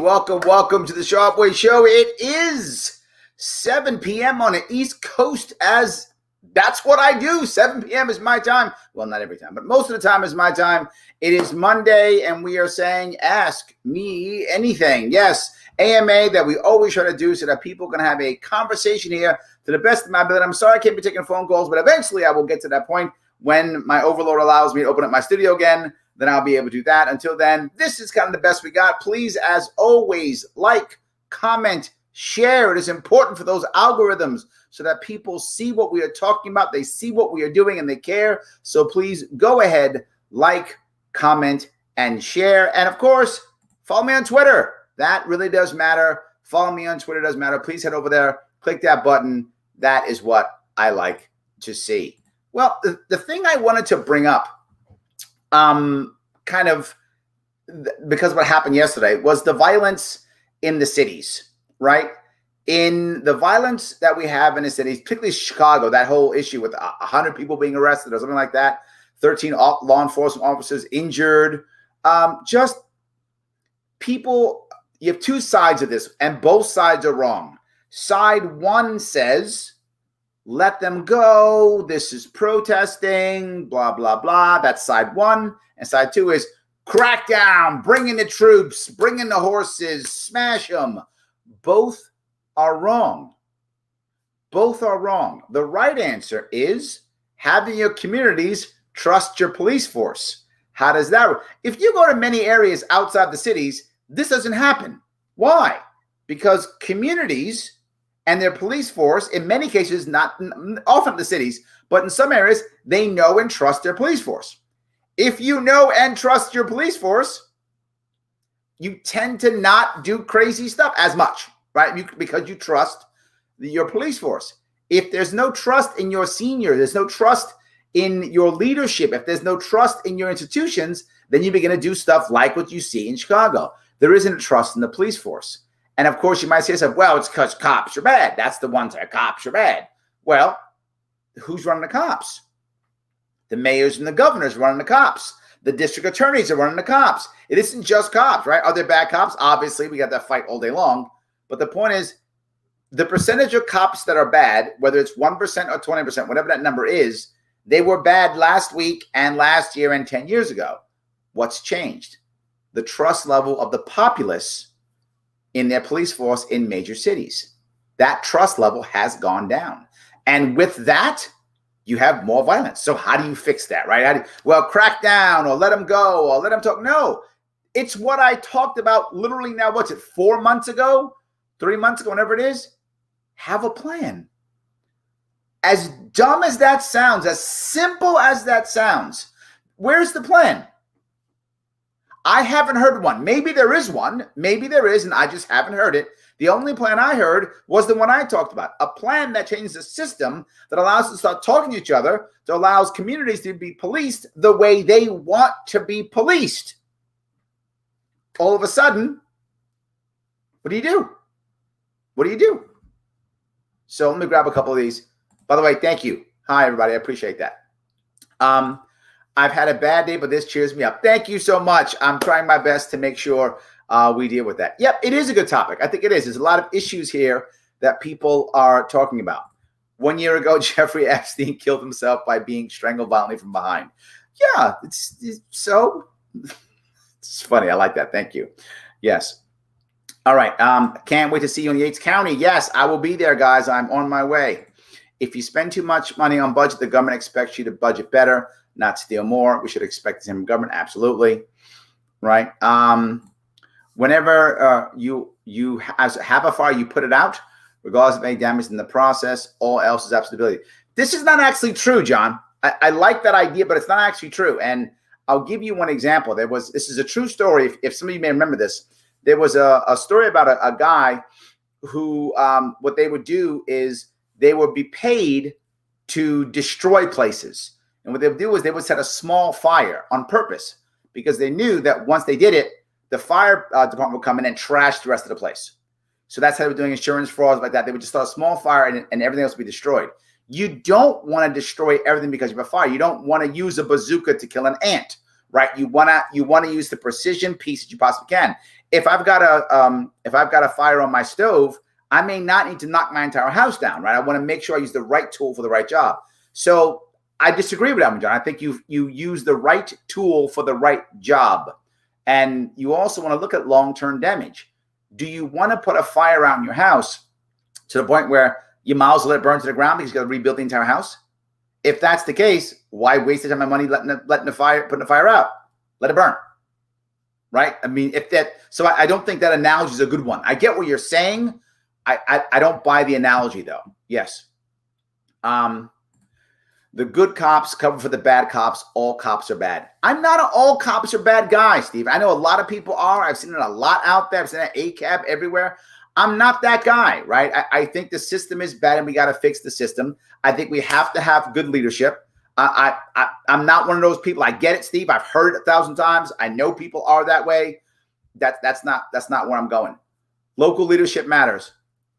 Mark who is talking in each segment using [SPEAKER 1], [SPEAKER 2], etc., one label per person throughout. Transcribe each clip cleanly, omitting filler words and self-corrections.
[SPEAKER 1] welcome to the Sharpe Way show. It is 7 p.m. on the East Coast, as that's what I do. 7 p.m. is my time. Well, not every time, but most of the time is my time. It is Monday, and we are saying, ask me anything. Yes, AMA that we always try to do so that people can have a conversation here to the best of my ability. I'm sorry I can't be taking phone calls, but eventually I will get to that point when my overlord allows me to open up my studio again. Then I'll be able to do that. Until then, this is kind of the best we got. Please, as always, like, comment, share. It is important for those algorithms so that people see what we are talking about. They see what we are doing and they care. So please go ahead, like, comment, and share. And of course, follow me on Twitter. That really does matter. Follow me on Twitter does matter. Please head over there, click that button. That is what I like to see. Well, the thing I wanted to bring up, kind of because of what happened yesterday, was the violence in the cities, right? In the violence that we have in the cities, particularly Chicago, that whole issue with 100 people being arrested or something like that, 13 law enforcement officers injured, just people, you have two sides of this, and both sides are wrong. Side one says, let them go. This is protesting, blah, blah, blah. That's side one. And side two is crack down, bring in the troops, bring in the horses, smash them. Both are wrong. Both are wrong. The right answer is having your communities trust your police force. How does that work? If you go to many areas outside the cities, this doesn't happen. Why? Because communities and their police force, in many cases, not often the cities, but in some areas, they know and trust their police force. If you know and trust your police force, you tend to not do crazy stuff as much, right? Because you trust your police force. If there's no trust in your senior, there's no trust in your leadership, if there's no trust in your institutions, then you begin to do stuff like what you see in Chicago. There isn't a trust in the police force. And of course, you might say to yourself, well, it's because cops are bad. That's the ones that cops are bad. Well, who's running the cops? The mayors and the governors are running the cops. The district attorneys are running the cops. It isn't just cops, right? Are there bad cops? Obviously, we got that fight all day long. But the point is, the percentage of cops that are bad, whether it's 1% or 20%, whatever that number is, they were bad last week and last year and 10 years ago. What's changed? The trust level of the populace in their police force in major cities. That trust level has gone down. And with that, you have more violence. So how do you fix that, right? Well, crack down or let them go or let them talk. No, it's what I talked about literally now, what's it, 4 months ago, 3 months ago, whatever it is. Have a plan. As dumb as that sounds, as simple as that sounds, where's the plan? I haven't heard one. Maybe there is one. Maybe there is, and I just haven't heard it. The only plan I heard was the one I talked about, a plan that changes the system that allows us to start talking to each other, that allows communities to be policed the way they want to be policed. All of a sudden, what do you do? What do you do? So let me grab a couple of these. By the way, thank you. Hi, everybody. I appreciate that. I've had a bad day, but this cheers me up. Thank you so much. I'm trying my best to make sure we deal with that. Yep, it is a good topic. I think it is. There's a lot of issues here that people are talking about. 1 year ago, Jeffrey Epstein killed himself by being strangled violently from behind. Yeah, it's funny. I like that. Thank you. Yes. All right. Can't wait to see you in Yates County. Yes, I will be there, guys. I'm on my way. If you spend too much money on budget, the government expects you to budget better, not steal more. We should expect the same from government. Absolutely. Right. Whenever you have a fire, you put it out, regardless of any damage in the process. All else is absolutely. This is not actually true, John. I like that idea, but it's not actually true. And I'll give you one example. This is a true story. If some of you may remember this, there was a story about a guy who what they would do is they would be paid to destroy places. And what they would do is they would set a small fire on purpose because they knew that once they did it, the fire department would come in and trash the rest of the place. So that's how they were doing insurance frauds like that. They would just start a small fire and everything else would be destroyed. You don't want to destroy everything because you have a fire. You don't want to use a bazooka to kill an ant, right? You want to use the precision piece that you possibly can. If I've got a fire on my stove, I may not need to knock my entire house down, right? I want to make sure I use the right tool for the right job. So I disagree with that, John. I think you use the right tool for the right job. And you also want to look at long-term damage. Do you want to put a fire out in your house to the point where you might as well let it burn to the ground because you got to rebuild the entire house? If that's the case, why waste the time and money putting the fire out? Let it burn, right? I mean, so I don't think that analogy is a good one. I get what you're saying. I don't buy the analogy though. Yes. The good cops cover for the bad cops. All cops are bad. I'm not an all cops are bad guy, Steve. I know a lot of people are. I've seen it a lot out there. I've seen it at Acap everywhere. I'm not that guy, right? I think the system is bad and we got to fix the system. I think we have to have good leadership. I'm not one of those people. I get it, Steve. I've heard it 1,000 times. I know people are that way. That's not where I'm going. Local leadership matters.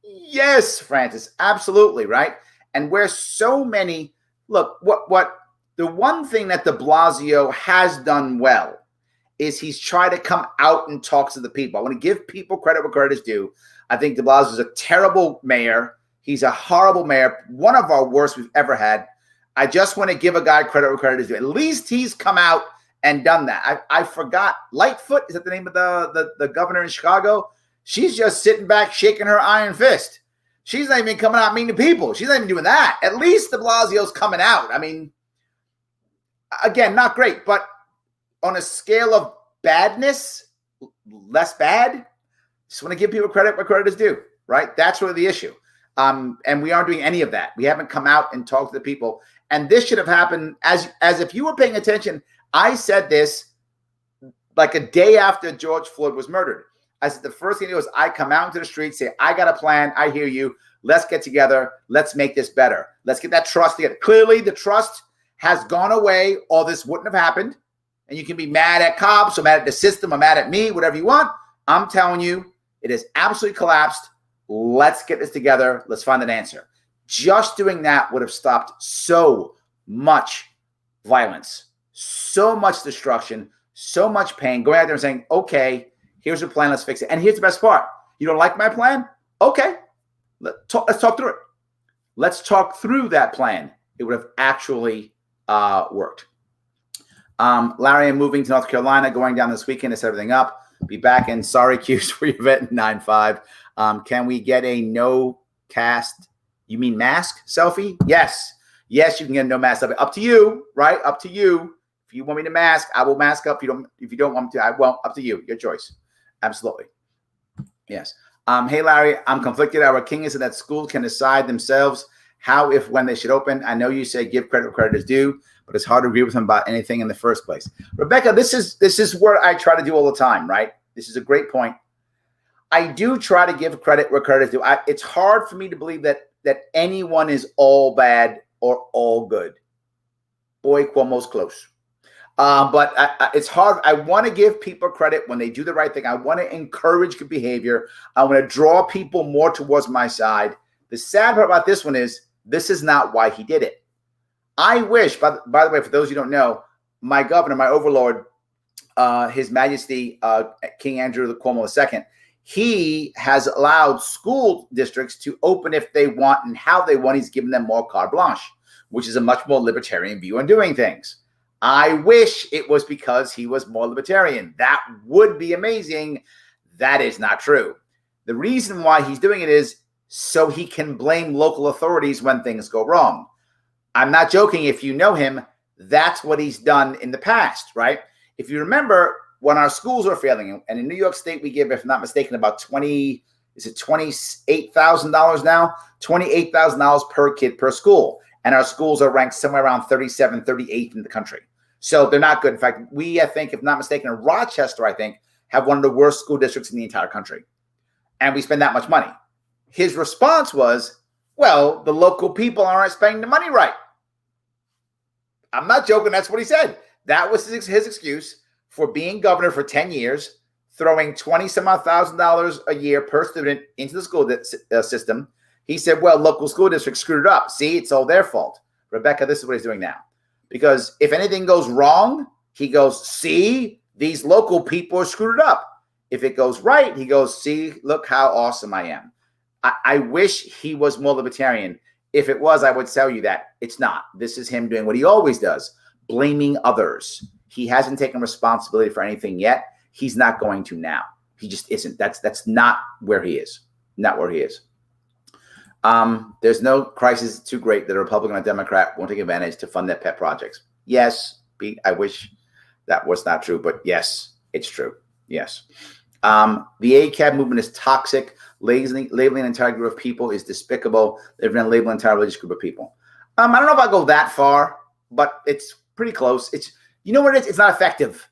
[SPEAKER 1] Yes, Francis, absolutely, right? And where so many look, what the one thing that de Blasio has done well is he's tried to come out and talk to the people. I want to give people credit where credit is due. I think de Blasio is a terrible mayor. He's a horrible mayor, one of our worst we've ever had. I just want to give a guy credit where credit is due. At least he's come out and done that. I forgot. Lightfoot, is that the name of the governor in Chicago? She's just sitting back, shaking her iron fist. She's not even coming out meeting people. She's not even doing that. At least de Blasio's coming out. I mean, again, not great, but on a scale of badness, less bad. Just want to give people credit where credit is due, right? That's really the issue. And we aren't doing any of that. We haven't come out and talked to the people. And this should have happened as if you were paying attention. I said this like a day after George Floyd was murdered. I said the first thing to do is I come out into the street, say, I got a plan. I hear you. Let's get together. Let's make this better. Let's get that trust together. Clearly, the trust has gone away or this wouldn't have happened. And you can be mad at cops or mad at the system or mad at me, whatever you want. I'm telling you, it has absolutely collapsed. Let's get this together. Let's find an answer. Just doing that would have stopped so much violence, so much destruction, so much pain. Going out there and saying, okay, here's your plan. Let's fix it. And here's the best part. You don't like my plan? Okay. Let's talk through it. Let's talk through that plan. It would have actually worked. Larry, I'm moving to North Carolina, going down this weekend to set everything up. Be back in Syracuse for your event in 9/5. Can we get a no cast? You mean mask selfie? Yes. Yes, you can get a no mask selfie. Up to you, right? Up to you. If you want me to mask, I will mask up. If you don't want me to, I won't. Up to you. Your choice. Absolutely. Yes. Hey, Larry, I'm conflicted. Our king is that schools can decide themselves how, if, when they should open. I know you say give credit where credit is due, but it's hard to agree with him about anything in the first place. Rebecca, this is what I try to do all the time, right? This is a great point. I do try to give credit where credit is due. It's hard for me to believe that anyone is all bad or all good. Boy, Cuomo's close. But it's hard. I want to give people credit when they do the right thing. I want to encourage good behavior. I want to draw people more towards my side. The sad part about this one is this is not why he did it. I wish, by the way, for those who don't know, my governor, my overlord, His Majesty King Andrew Cuomo II, he has allowed school districts to open if they want and how they want. He's given them more carte blanche, which is a much more libertarian view on doing things. I wish it was because he was more libertarian. That would be amazing. That is not true. The reason why he's doing it is so he can blame local authorities when things go wrong. I'm not joking. If you know him, that's what he's done in the past, right? If you remember when our schools were failing, and in New York State, we give, if I'm not mistaken, about $28,000 now? $28,000 per kid per school. And our schools are ranked somewhere around 37th, 38th in the country. So they're not good. In fact, we, I think, if not mistaken, in Rochester, I think, have one of the worst school districts in the entire country. And we spend that much money. His response was, well, the local people aren't spending the money right. I'm not joking. That's what he said. That was his excuse for being governor for 10 years, throwing $20,000 a year per student into the school system. He said, well, local school districts screwed it up. See, it's all their fault. Rebecca, this is what he's doing now. Because if anything goes wrong, he goes, see, these local people are screwed it up. If it goes right, he goes, see, look how awesome I am. I wish he was more libertarian. If it was, I would tell you that it's not. This is him doing what he always does, blaming others. He hasn't taken responsibility for anything yet. He's not going to now. He just isn't. That's not where he is. Not where he is. There's no crisis too great that a Republican or Democrat won't take advantage to fund their pet projects. Yes, Pete, I wish that was not true, but yes, it's true. Yes. The Acap movement is toxic. Labeling an entire group of people is despicable. They're going to label an entire religious group of people. I don't know if I'll go that far, but it's pretty close. It's, you know what it is? It's not effective.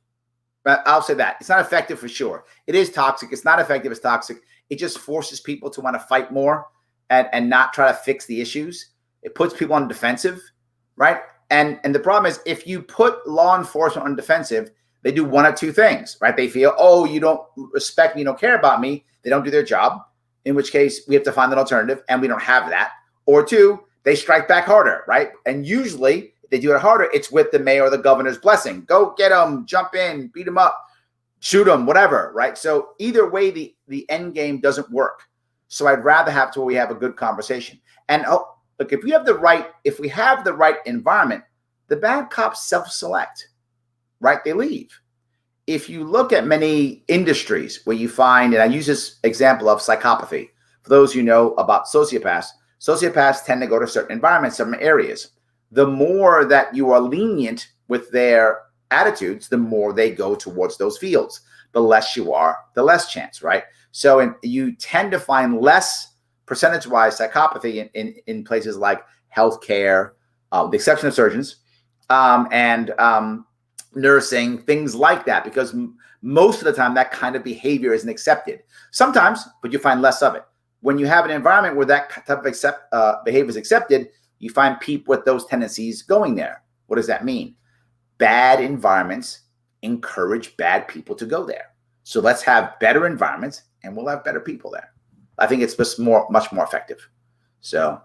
[SPEAKER 1] I'll say that. It's not effective for sure. It is toxic. It's not effective. It's toxic. It just forces people to want to fight more and not try to fix the issues. It puts people on defensive, right? And the problem is, if you put law enforcement on defensive, they do one of two things, right? They feel, oh, you don't respect me, you don't care about me. They don't do their job, in which case we have to find an alternative, and we don't have that. Or two, they strike back harder, right? And usually, if they do it harder, it's with the mayor or the governor's blessing. Go get them, jump in, beat them up, shoot them, whatever, right? So either way, the end game doesn't work. So I'd rather have to where we have a good conversation. And look, if we have the right environment, the bad cops self-select, right? They leave. If you look at many industries where you find, and I use this example of psychopathy, for those who know about sociopaths tend to go to certain environments, certain areas. The more that you are lenient with their attitudes, the more they go towards those fields. The less you are, the less chance, right? So you tend to find less percentage-wise psychopathy in places like healthcare, with the exception of surgeons, and nursing, things like that, because most of the time that kind of behavior isn't accepted. Sometimes, but you find less of it. When you have an environment where that type of behavior is accepted, you find people with those tendencies going there. What does that mean? Bad environments encourage bad people to go there. So let's have better environments, and we'll have better people there. I think it's just much more effective. So,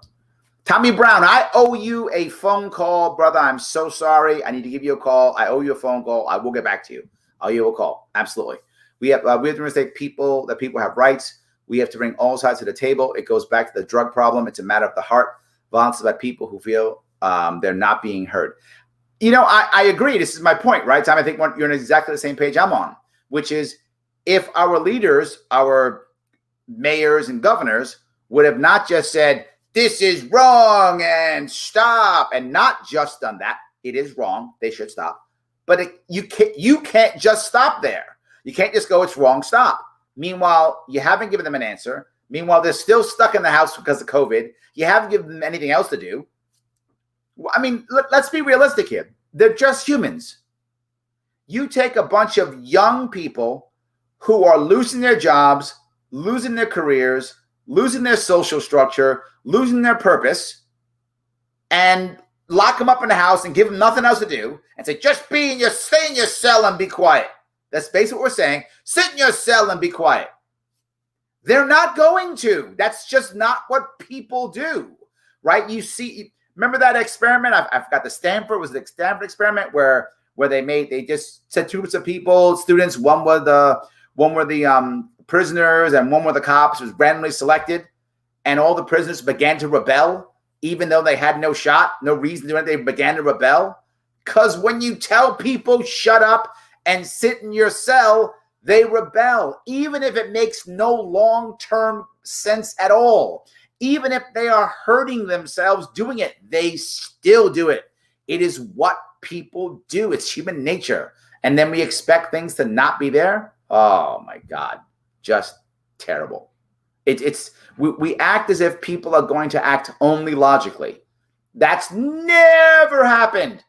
[SPEAKER 1] Tommy Brown, I owe you a phone call, brother. I'm so sorry. I need to give you a call. I owe you a phone call. I will get back to you. I'll give you a call. Absolutely. We have to respect people, that people have rights. We have to bring all sides to the table. It goes back to the drug problem. It's a matter of the heart. Violence is about people who feel they're not being heard. You know, I agree. This is my point, right, Tom? I think you're on exactly the same page I'm on, which is if our leaders, our mayors and governors would have not just said, this is wrong and stop, and not just done that. It is wrong. They should stop. But you can't just stop there. You can't just go, it's wrong, stop. Meanwhile, you haven't given them an answer. Meanwhile, they're still stuck in the house because of COVID. You haven't given them anything else to do. I mean, let's be realistic here. They're just humans. You take a bunch of young people who are losing their jobs, losing their careers, losing their social structure, losing their purpose, and lock them up in the house and give them nothing else to do and say, just stay in your cell and be quiet. That's basically what we're saying. Sit in your cell and be quiet. They're not going to. That's just not what people do, right? You see, remember that experiment? I forgot the Stanford experiment where they just said two groups of people, students, one were the prisoners and one were the cops. It was randomly selected, and all the prisoners began to rebel, even though they had no shot, no reason to do anything. They began to rebel because when you tell people shut up and sit in your cell, they rebel, even if it makes no long-term sense at all. Even if they are hurting themselves doing it, they still do it. It is what people do. It's human nature. And then we expect things to not be there. Oh my God, just terrible. We act as if people are going to act only logically. That's never happened,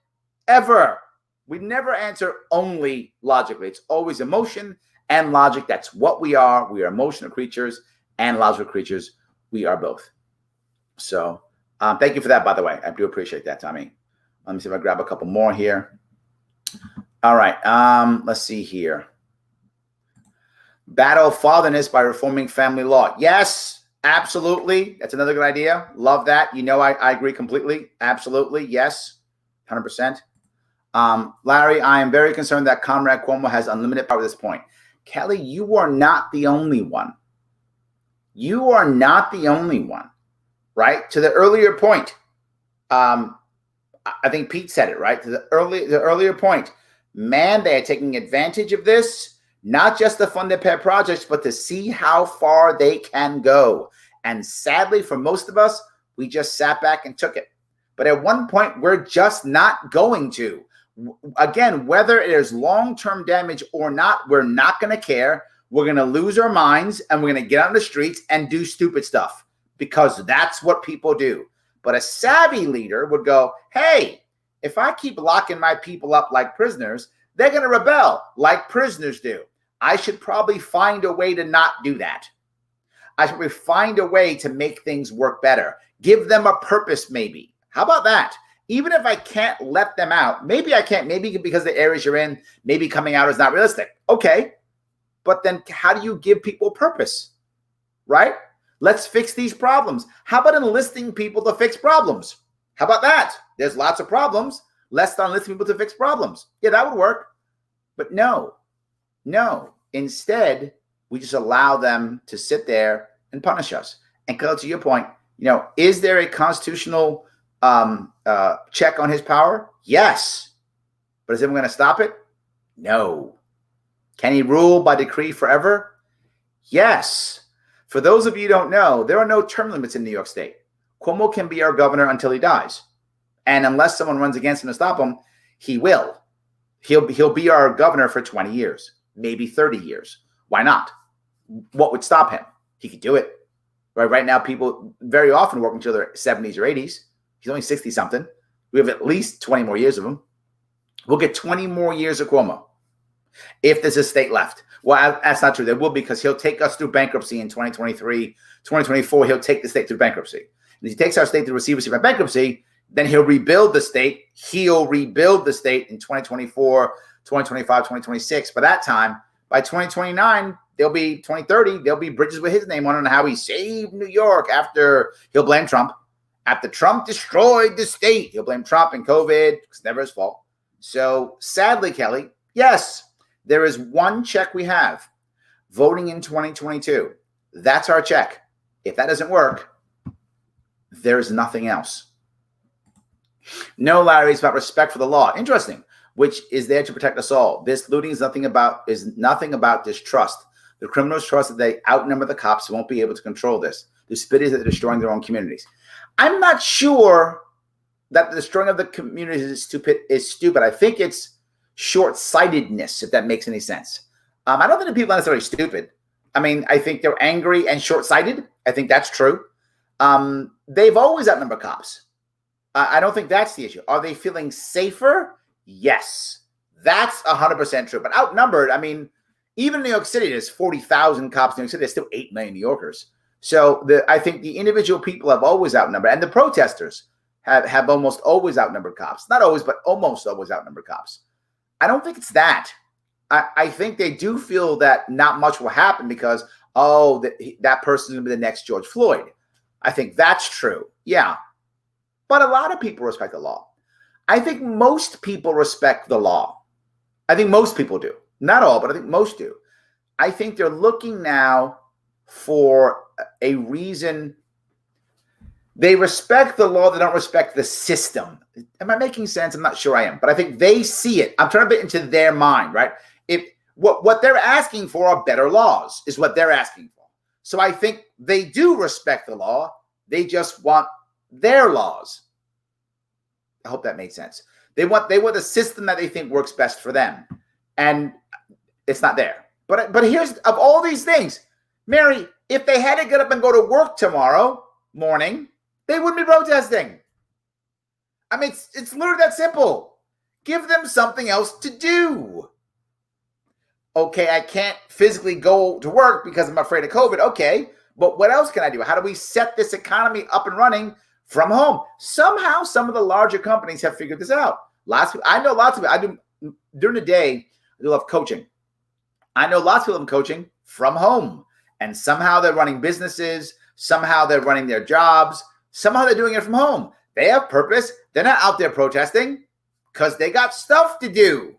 [SPEAKER 1] ever. We never answer only logically. It's always emotion and logic. That's what we are. We are emotional creatures and logical creatures. We are both. So thank you for that, by the way. I do appreciate that, Tommy. Let me see if I grab a couple more here. All right. Let's see here. Battle fatherness by reforming family law. Yes, absolutely. That's another good idea. Love that. You know, I agree completely. Absolutely. Yes. 100%. Larry, I am very concerned that Comrade Cuomo has unlimited power at this point. Kelly, you are not the only one. You are not the only one, right? To the earlier point, I think Pete said it, right? To the earlier point, man, they are taking advantage of this, not just to fund their pet projects, but to see how far they can go. And sadly, for most of us, we just sat back and took it. But at one point, we're just not going to. Again, whether it is long-term damage or not, we're not going to care. We're going to lose our minds and we're going to get on the streets and do stupid stuff because that's what people do. But a savvy leader would go, hey, if I keep locking my people up like prisoners, they're going to rebel like prisoners do. I should probably find a way to not do that. I should probably find a way to make things work better. Give them a purpose, maybe. How about that? Even if I can't let them out, maybe I can't, maybe because the areas you're in, maybe coming out is not realistic. Okay. But then how do you give people purpose? Right? Let's fix these problems. How about enlisting people to fix problems? How about that? There's lots of problems. Let's enlist people to fix problems. Yeah, that would work. But no. Instead, we just allow them to sit there and punish us. And to your point, is there a constitutional check on his power? Yes. But is anyone going to stop it? No. Can he rule by decree forever? Yes. For those of you who don't know, there are no term limits in New York State. Cuomo can be our governor until he dies. And unless someone runs against him to stop him, he will. He'll be our governor for 20 years, maybe 30 years. Why not? What would stop him? He could do it. Right now, people very often work until their 70s or 80s. He's only 60-something. We have at least 20 more years of him. We'll get 20 more years of Cuomo if there's a state left. Well, that's not true. There will, because he'll take us through bankruptcy in 2023, 2024. He'll take the state through bankruptcy. And if he takes our state through receivership and bankruptcy, then he'll rebuild the state. He'll rebuild the state in 2024, 2025, 2026. By that time, by 2029, there'll be 2030. There'll be bridges with his name on how he saved New York after he'll blame Trump. After Trump destroyed the state, he'll blame Trump and COVID. It's never his fault. So sadly, Kelly, yes, there is one check we have. Voting in 2022. That's our check. If that doesn't work, there's nothing else. No, Larry, it's about respect for the law. Interesting. Which is there to protect us all. This looting is nothing about distrust. The criminals trust that they outnumber the cops who won't be able to control this. The spirit is that they're destroying their own communities. I'm not sure that the destroying of the communities is stupid. I think it's short-sightedness, if that makes any sense. I don't think the people are necessarily stupid. I mean, I think they're angry and short-sighted. I think that's true. They've always outnumbered cops. I don't think that's the issue. Are they feeling safer? Yes. That's 100% true. But outnumbered, I mean, even in New York City, there's 40,000 cops in New York City. There's still 8 million New Yorkers. So I think the individual people have always outnumbered. And the protesters have almost always outnumbered cops. Not always, but almost always outnumbered cops. I don't think it's that. I think they do feel that not much will happen because, that person's going to be the next George Floyd. I think that's true. Yeah. But a lot of people respect the law. I think most people respect the law. I think most people do. Not all, but I think most do. I think they're looking now for a reason. They respect the law. They don't respect the system. Am I making sense? I'm not sure I am. But I think they see it. I'm trying to put it into their mind, right? If what they're asking for are better laws is what they're asking for. So I think they do respect the law. They just want their laws. I hope that made sense. They want a system that they think works best for them. And it's not there. But here's, of all these things, Mary, if they had to get up and go to work tomorrow morning, they wouldn't be protesting. I mean, it's literally that simple. Give them something else to do. Okay, I can't physically go to work because I'm afraid of COVID. Okay, but what else can I do? How do we set this economy up and running from home? Somehow, some of the larger companies have figured this out. I know lots of it. I do during the day. I do love coaching. I know lots of people I'm coaching from home, and somehow they're running businesses. Somehow they're running their jobs. Somehow they're doing it from home. They have purpose. They're not out there protesting. because they got stuff to do.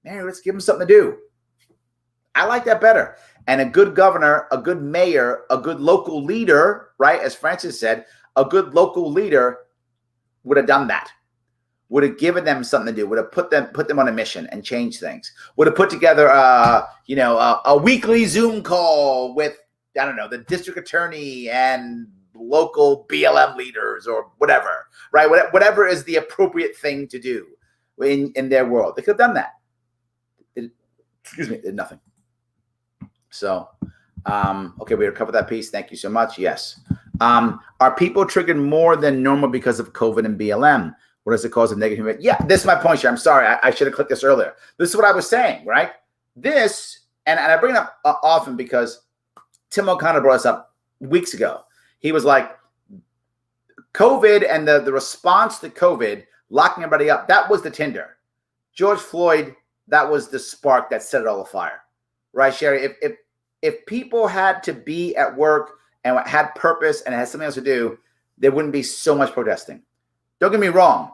[SPEAKER 1] Man, let's give them something to do. I like that better. And a good governor, a good mayor, a good local leader, right? As Francis said, a good local leader would have done that. Would have given them something to do. Would have put them on a mission and changed things. Would have put together, a weekly Zoom call with, I don't know, the district attorney and local BLM leaders or whatever, right? Whatever is the appropriate thing to do in their world. They could have done that. Did nothing. So, okay, we covered that piece. Thank you so much. Yes. Are people triggered more than normal because of COVID and BLM? What is the cause of negative? Yeah, this is my point here. I'm sorry. I should have clicked this earlier. This is what I was saying, right? This, and I bring it up often because Tim O'Connor brought us up weeks ago. He was like, COVID and the response to COVID, locking everybody up, that was the tinder. George Floyd, that was the spark that set it all afire. Right, Sherry? If people had to be at work and had purpose and had something else to do, there wouldn't be so much protesting. Don't get me wrong.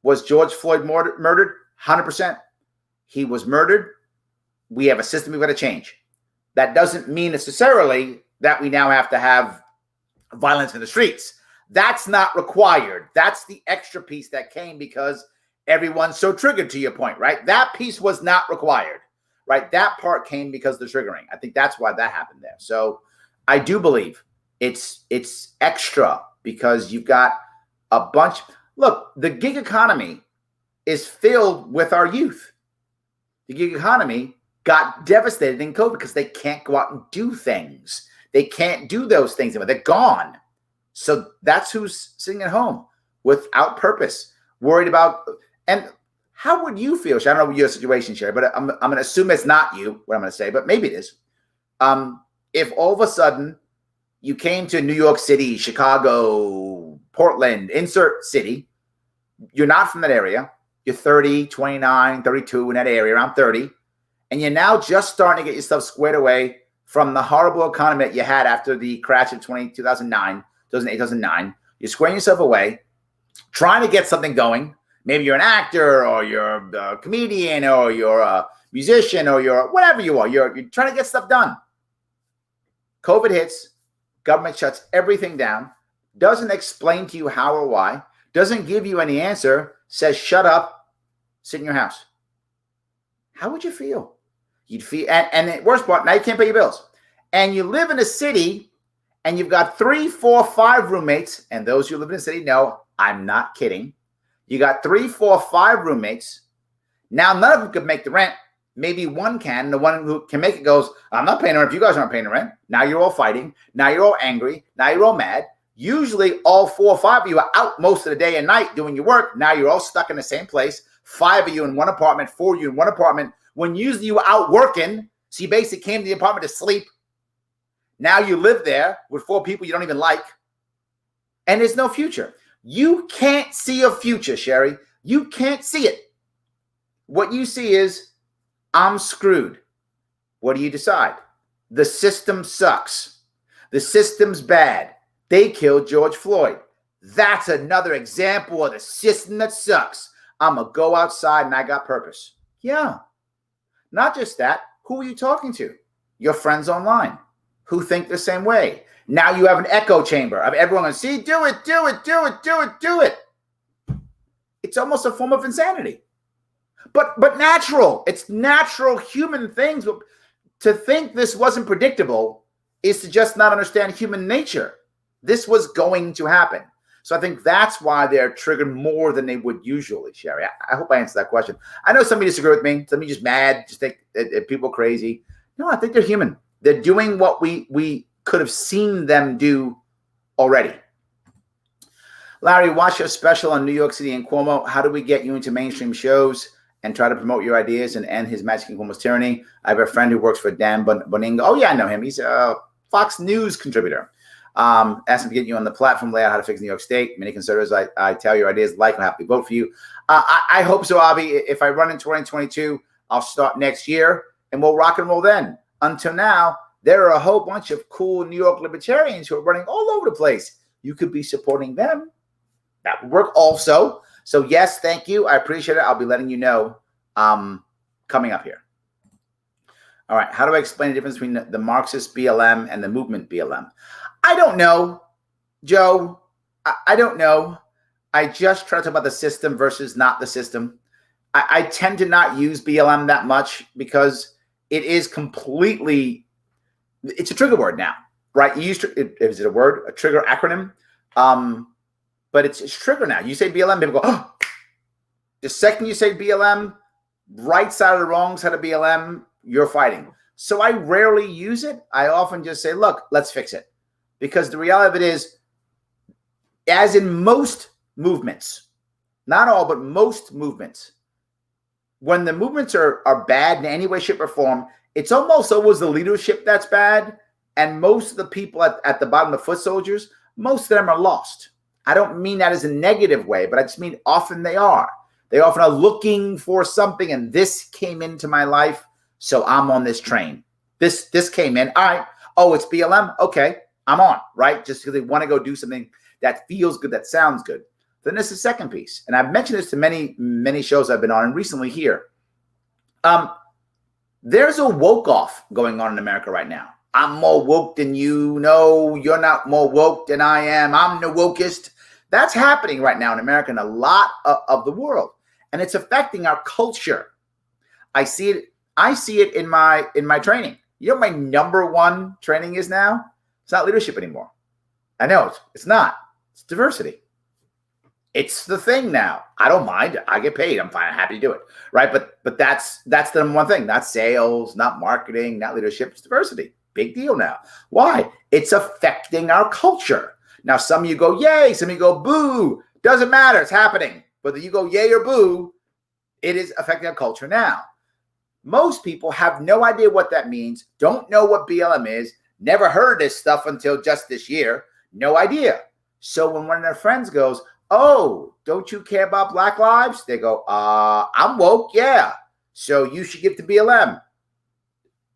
[SPEAKER 1] Was George Floyd murdered? 100%. He was murdered. We have a system we've got to change. That doesn't mean necessarily that we now have to have violence in the streets. That's not required. That's the extra piece that came because everyone's so triggered, to your point, right? That piece was not required, right? That part came because of the triggering. I think that's why that happened there. So I do believe it's extra because you've got a bunch. Look, the gig economy is filled with our youth. The gig economy got devastated in COVID because they can't go out and do things. They can't do those things anymore. They're gone. So that's who's sitting at home without purpose, worried about. And how would you feel? I don't know your situation, Sherry, but I'm going to assume it's not you, what I'm going to say, but maybe it is. If all of a sudden you came to New York City, Chicago, Portland, insert city, you're not from that area, you're 30, 29, 32 in that area, around 30, and you're now just starting to get yourself squared away from the horrible economy that you had after the crash of 2008, 2009. You're squaring yourself away, trying to get something going. Maybe you're an actor or you're a comedian or you're a musician or you're whatever you are. You're trying to get stuff done. COVID hits, government shuts everything down, doesn't explain to you how or why, doesn't give you any answer, says shut up, sit in your house. How would you feel? You'd feel, and the worst part, now you can't pay your bills. And you live in a city and you've got 3, 4, 5 roommates, and those who live in the city know I'm not kidding. You got 3, 4, 5 roommates. Now, none of them could make the rent. Maybe one can. The one who can make it goes, I'm not paying the rent if you guys aren't paying the rent. Now you're all fighting. Now you're all angry. Now you're all mad. Usually all 4 or 5 of you are out most of the day and night doing your work. Now you're all stuck in the same place. 5 of you in one apartment, 4 of you in one apartment. When usually you were out working, so you basically came to the apartment to sleep. Now you live there with 4 people you don't even like. And there's no future. You can't see a future, Sherry. You can't see it. What you see is, I'm screwed. What do you decide? The system sucks. The system's bad. They killed George Floyd. That's another example of the system that sucks. I'm going to go outside and I got purpose. Yeah. Not just that. Who are you talking to? Your friends online who think the same way. Now you have an echo chamber of everyone going, see, do it, do it, do it, do it, do it. It's almost a form of insanity. But natural. It's natural human things. To think this wasn't predictable is to just not understand human nature. This was going to happen. So I think that's why they're triggered more than they would usually, Sherry. I hope I answered that question. I know somebody disagree with me. Somebody just mad, just think people are crazy. No, I think they're human. They're doing what we could have seen them do already. Larry, watch your special on New York City and Cuomo. How do we get you into mainstream shows and try to promote your ideas and end his Magic and Cuomo's tyranny? I have a friend who works for Dan Boningo. Oh, yeah, I know him. He's a Fox News contributor. Ask him to get you on the platform, lay out how to fix New York State. Many conservatives, I tell your ideas, like and happily vote for you. I hope so, Avi. If I run in 2022, I'll start next year, and we'll rock and roll then. Until now, there are a whole bunch of cool New York libertarians who are running all over the place. You could be supporting them. That would work also. So yes, thank you. I appreciate it. I'll be letting you know coming up here. All right. How do I explain the difference between the Marxist BLM and the movement BLM? I don't know, Joe. I don't know. I just try to talk about the system versus not the system. I tend to not use BLM that much because it is completely, it's a trigger word now, right? You use, is it a word, a trigger acronym? But it's trigger now. You say BLM, people go, oh. The second you say BLM, right side or the wrong side of BLM, you're fighting. So I rarely use it. I often just say, look, let's fix it. Because the reality of it is, as in most movements, not all, but most movements, when the movements are bad in any way, shape, or form, it's almost always the leadership that's bad. And most of the people at the bottom, the foot soldiers, most of them are lost. I don't mean that as a negative way, but I just mean often they are. They often are looking for something, and this came into my life, so I'm on this train. This came in. All right. Oh, it's BLM? Okay, I'm on, right? Just because they want to go do something that feels good, that sounds good. Then there's the second piece. And I've mentioned this to many, many shows I've been on, and recently here. There's a woke off going on in America right now. I'm more woke than you. No, you're not more woke than I am. I'm the wokest. That's happening right now in America and a lot of the world. And it's affecting our culture. I see it in my training. You know what my number one training is now? It's not leadership anymore. I know it's not. It's diversity. It's the thing now. I don't mind. I get paid. I'm fine. I'm happy to do it. Right. But that's the number one thing. Not sales, not marketing, not leadership. It's diversity. Big deal now. Why? It's affecting our culture. Now, some of you go, yay. Some of you go, boo. Doesn't matter. It's happening. Whether you go yay or boo, it is affecting our culture now. Most people have no idea what that means. Don't know what BLM is. Never heard this stuff until just this year. No idea. So when one of their friends goes, oh, don't you care about Black lives? They go, I'm woke. Yeah. So you should give to BLM.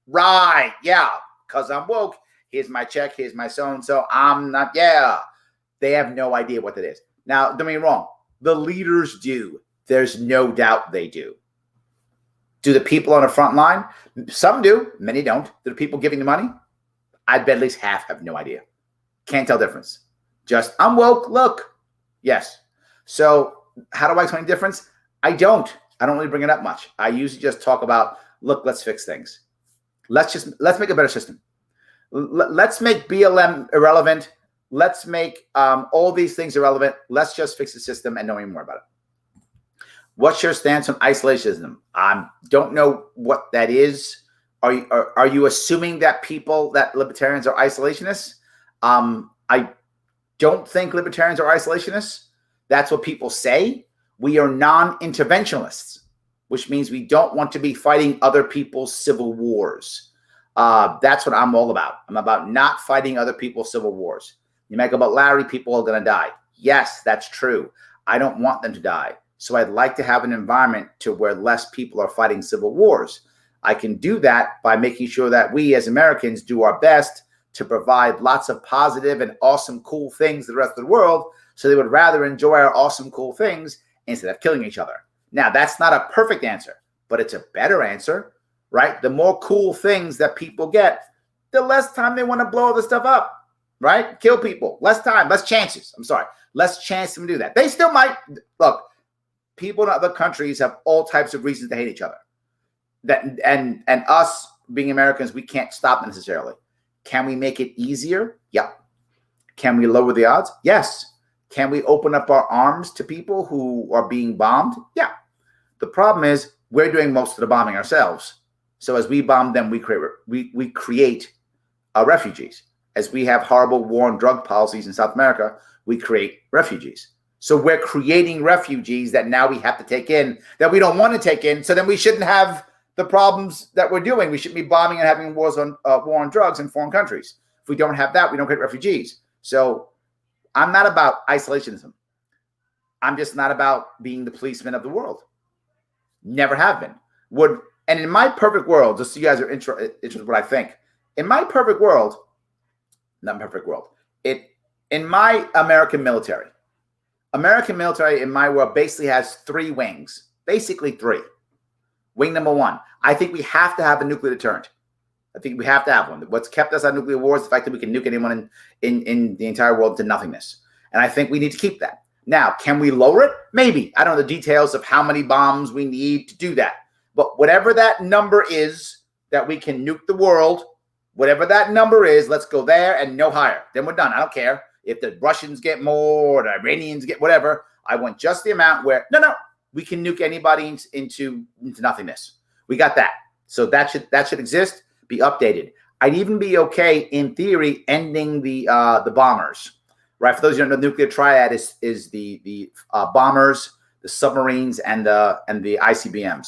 [SPEAKER 1] Right. Yeah. Because I'm woke. Here's my check. Here's my so-and-so. I'm not. Yeah. They have no idea what that is. Now, don't get me wrong. The leaders do. There's no doubt they do. Do the people on the front line? Some do. Many don't. Do the people giving the money? I bet at least half have no idea. Can't tell difference. Just, I'm woke. Look. Yes. So how do I explain the difference? I don't really bring it up much. I usually just talk about, look, let's fix things. Let's make a better system. Let's make BLM irrelevant. Let's make all these things irrelevant. Let's just fix the system and know any more about it. What's your stance on isolationism? I don't know what that is. Are you assuming that libertarians are isolationists? I don't think libertarians are isolationists. That's what people say. We are non-interventionalists, which means we don't want to be fighting other people's civil wars. That's what I'm all about. I'm about not fighting other people's civil wars. You might go about Larry, people are going to die. Yes, that's true. I don't want them to die. So I'd like to have an environment to where less people are fighting civil wars. I can do that by making sure that we as Americans do our best to provide lots of positive and awesome, cool things to the rest of the world, so they would rather enjoy our awesome, cool things instead of killing each other. Now, that's not a perfect answer, but it's a better answer, right? The more cool things that people get, the less time they want to blow all this stuff up, right? Kill people, less time, less chances. Less chance to do that. They still might. Look, people in other countries have all types of reasons to hate each other. And us being Americans, we can't stop necessarily. Can we make it easier? Yeah. Can we lower the odds? Yes. Can we open up our arms to people who are being bombed? Yeah. The problem is we're doing most of the bombing ourselves. So as we bomb them, we create refugees. As we have horrible war and drug policies in South America, we create refugees. So we're creating refugees that now we have to take in, that we don't want to take in. So then we shouldn't have the problems that we're doing. We shouldn't be bombing and having war on drugs in foreign countries. If we don't have that, we don't get refugees. So I'm not about isolationism. I'm just not about being the policeman of the world. Never have been. And in my perfect world, just so you guys are interested in what I think, in my perfect world, not perfect world, in my American military, American military in my world basically has three wings, basically three. Wing number one, I think we have to have a nuclear deterrent. I think we have to have one. What's kept us out of nuclear wars is the fact that we can nuke anyone in the entire world to nothingness. And I think we need to keep that. Now, can we lower it? Maybe. I don't know the details of how many bombs we need to do that. But whatever that number is that we can nuke the world, whatever that number is, let's go there and no higher. Then we're done. I don't care if the Russians get more or the Iranians get whatever. I want just the amount where, no, we can nuke anybody into nothingness. We got that. So that should exist, be updated. I'd even be okay, in theory, ending the bombers. Right, for those who don't know, the nuclear triad is the bombers, the submarines, and the ICBMs.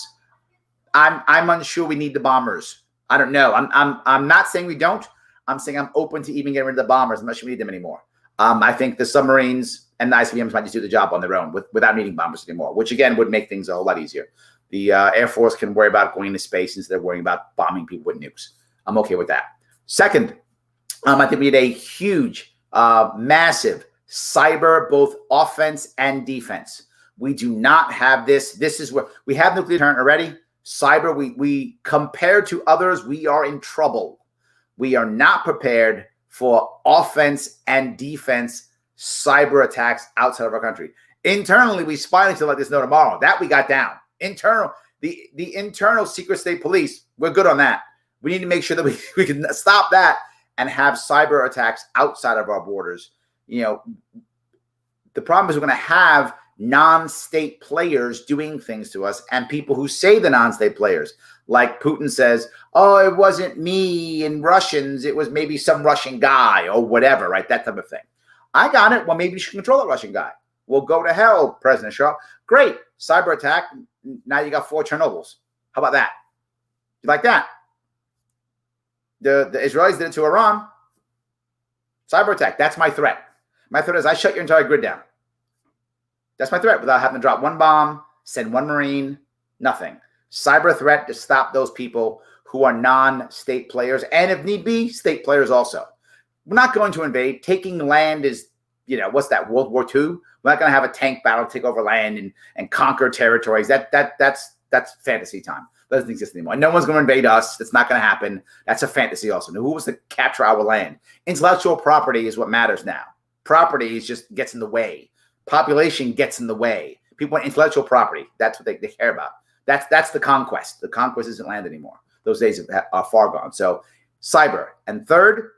[SPEAKER 1] I'm unsure we need the bombers. I don't know. I'm not saying we don't. I'm saying I'm open to even getting rid of the bombers. I'm not sure we need them anymore. I think the submarines and the ICBMs might just do the job on their own without needing bombers anymore, which again would make things a whole lot easier. The Air Force can worry about going into space instead of worrying about bombing people with nukes. I'm okay with that. Second, I think we need a huge massive cyber, both offense and defense. We do not have this. This is where we have nuclear deterrent already. Cyber, we compared to others, we are in trouble. We are not prepared for offense and defense cyber attacks outside of our country. Internally, we spy until like this no tomorrow. That we got down. The internal secret state police, we're good on that. We need to make sure that we can stop that and have cyber attacks outside of our borders. You know, the problem is we're going to have non-state players doing things to us, and people who say the non-state players, like Putin says, oh, it wasn't me and Russians, it was maybe some Russian guy or whatever, right? That type of thing. I got it. Well, maybe you should control that Russian guy. Well, go to hell, President Sharpe. Great. Cyber attack. Now you got 4 Chernobyls. How about that? You like that? The Israelis did it to Iran. Cyber attack. That's my threat. My threat is I shut your entire grid down. That's my threat without having to drop one bomb, send one Marine, nothing. Cyber threat to stop those people who are non-state players, and if need be, state players also. We're not going to invade. Taking land is, you know, what's that, World War II? We're not going to have a tank battle, take over land and conquer territories. That's fantasy time. That doesn't exist anymore. No one's going to invade us. That's not going to happen. That's a fantasy also. Now, who wants to capture our land? Intellectual property is what matters now. Property just gets in the way. Population gets in the way. People want intellectual property. That's what they care about. That's the conquest. The conquest isn't land anymore. Those days are far gone. So cyber. And third,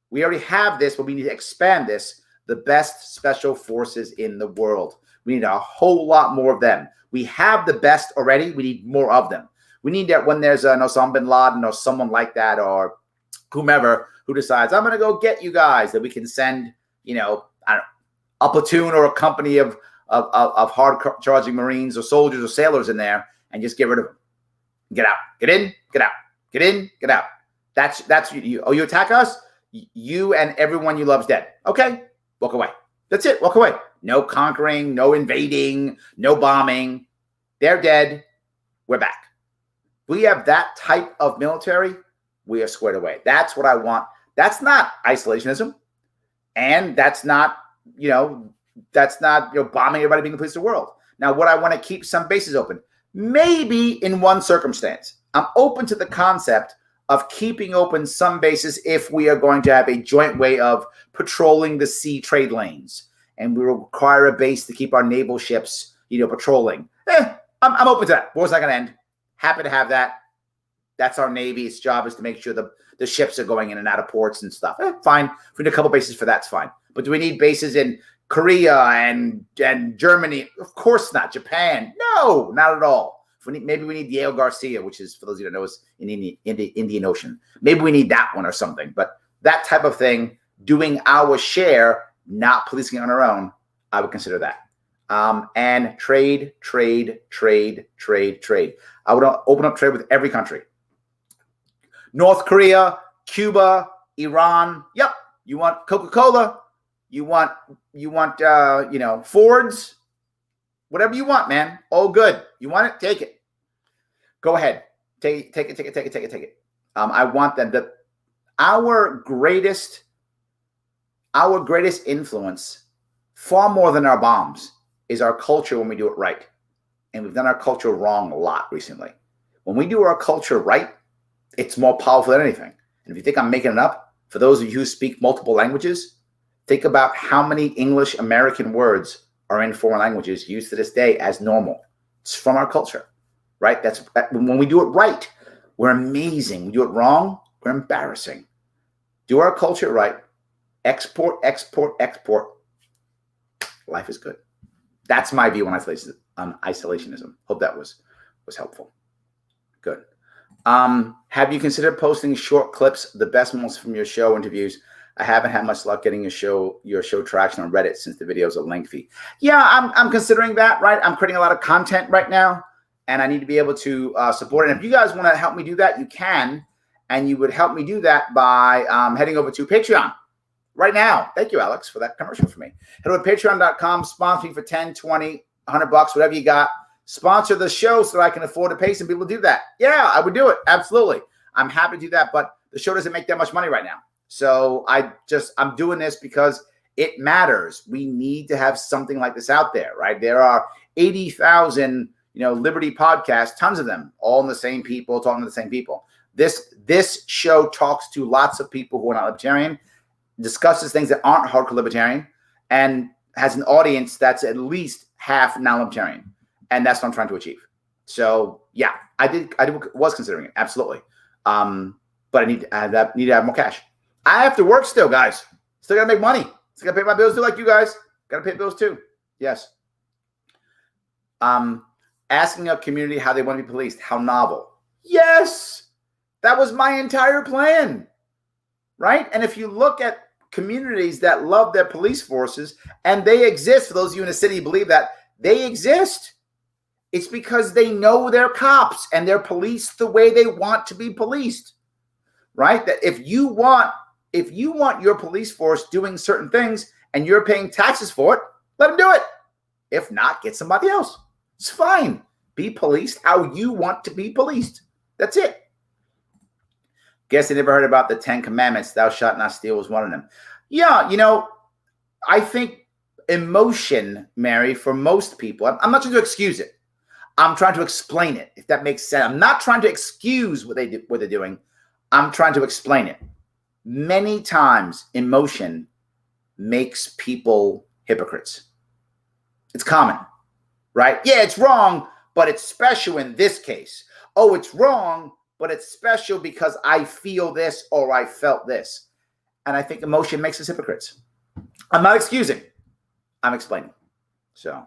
[SPEAKER 1] we already have this, but we need to expand this. The best special forces in the world. We need a whole lot more of them. We have the best already. We need more of them. We need that when there's Osama bin Laden or someone like that or whomever who decides, I'm going to go get you guys, that we can send, you know, I don't know, a platoon or a company of hard charging Marines or soldiers or sailors in there and just get rid of them. Get out, get in, get out, get in, get out. That's you. Oh, you attack us? You and everyone you love's dead. Okay, walk away. That's it. Walk away. No conquering, no invading, no bombing. They're dead. We're back. We have that type of military. We are squared away. That's what I want. That's not isolationism, and that's not bombing everybody, being the police of the world. Now, what I want to keep some bases open. Maybe in one circumstance, I'm open to the concept of keeping open some bases if we are going to have a joint way of patrolling the sea trade lanes, and we require a base to keep our naval ships, patrolling. I'm open to that. War's not going to end. Happy to have that. That's our Navy. Its job is to make sure the ships are going in and out of ports and stuff. Fine. If we need a couple bases for that, it's fine. But do we need bases in Korea and Germany? Of course not. Japan? No, not at all. Maybe we need Yale Garcia, which is, for those of you who don't know, is in the Indian Ocean. Maybe we need that one or something. But that type of thing, doing our share, not policing it on our own, I would consider that. And trade. I would open up trade with every country. North Korea, Cuba, Iran. Yep. You want Coca-Cola? You want Fords? Whatever you want, man. All good. You want it? Take it. Go ahead. Take it. I want them to. Our greatest influence, far more than our bombs, is our culture when we do it right. And we've done our culture wrong a lot recently. When we do our culture right, it's more powerful than anything. And if you think I'm making it up, for those of you who speak multiple languages, think about how many English American words are in foreign languages used to this day as normal. It's from our culture, right? That's when we do it right, we're amazing. We do it wrong, we're embarrassing. Do our culture right. Export, export, export. Life is good. That's my view on isolationism. Hope that was helpful. Good. Have you considered posting short clips, the best moments from your show interviews? I haven't had much luck getting your show traction on Reddit since the videos are lengthy. Yeah, I'm considering that, right? I'm creating a lot of content right now, and I need to be able to support it. And if you guys want to help me do that, you can. And you would help me do that by heading over to Patreon right now. Thank you, Alex, for that commercial for me. Head over to patreon.com, sponsor me for 10, 20, $100, whatever you got. Sponsor the show so that I can afford to pay some people to do that. Yeah, I would do it. Absolutely. I'm happy to do that, but the show doesn't make that much money right now. So I'm doing this because it matters. We need to have something like this out there, right? There are 80,000, Liberty podcasts, tons of them, all in the same people, talking to the same people. This show talks to lots of people who are not libertarian, discusses things that aren't hardcore libertarian, and has an audience that's at least half non-libertarian. And that's what I'm trying to achieve. So yeah, I was considering it. Absolutely. But I need to have more cash. I have to work still, guys. Still got to make money. Still got to pay my bills too, like you guys. Got to pay bills too. Yes. Asking a community how they want to be policed. How novel. Yes. That was my entire plan. Right? And if you look at communities that love their police forces, and they exist, for those of you in the city who believe that, they exist. It's because they know they're cops and they're policed the way they want to be policed. Right? That if you want your police force doing certain things and you're paying taxes for it, let them do it. If not, get somebody else. It's fine. Be policed how you want to be policed. That's it. Guess I never heard about the 10 Commandments. Thou shalt not steal was one of them. Yeah, I think emotion, Mary, for most people, I'm not trying to excuse it. I'm trying to explain it, if that makes sense. I'm not trying to excuse what they're doing. I'm trying to explain it. Many times, emotion makes people hypocrites. It's common, right? Yeah, it's wrong, but it's special in this case. Oh, it's wrong, but it's special because I feel this or I felt this. And I think emotion makes us hypocrites. I'm not excusing. I'm explaining. So,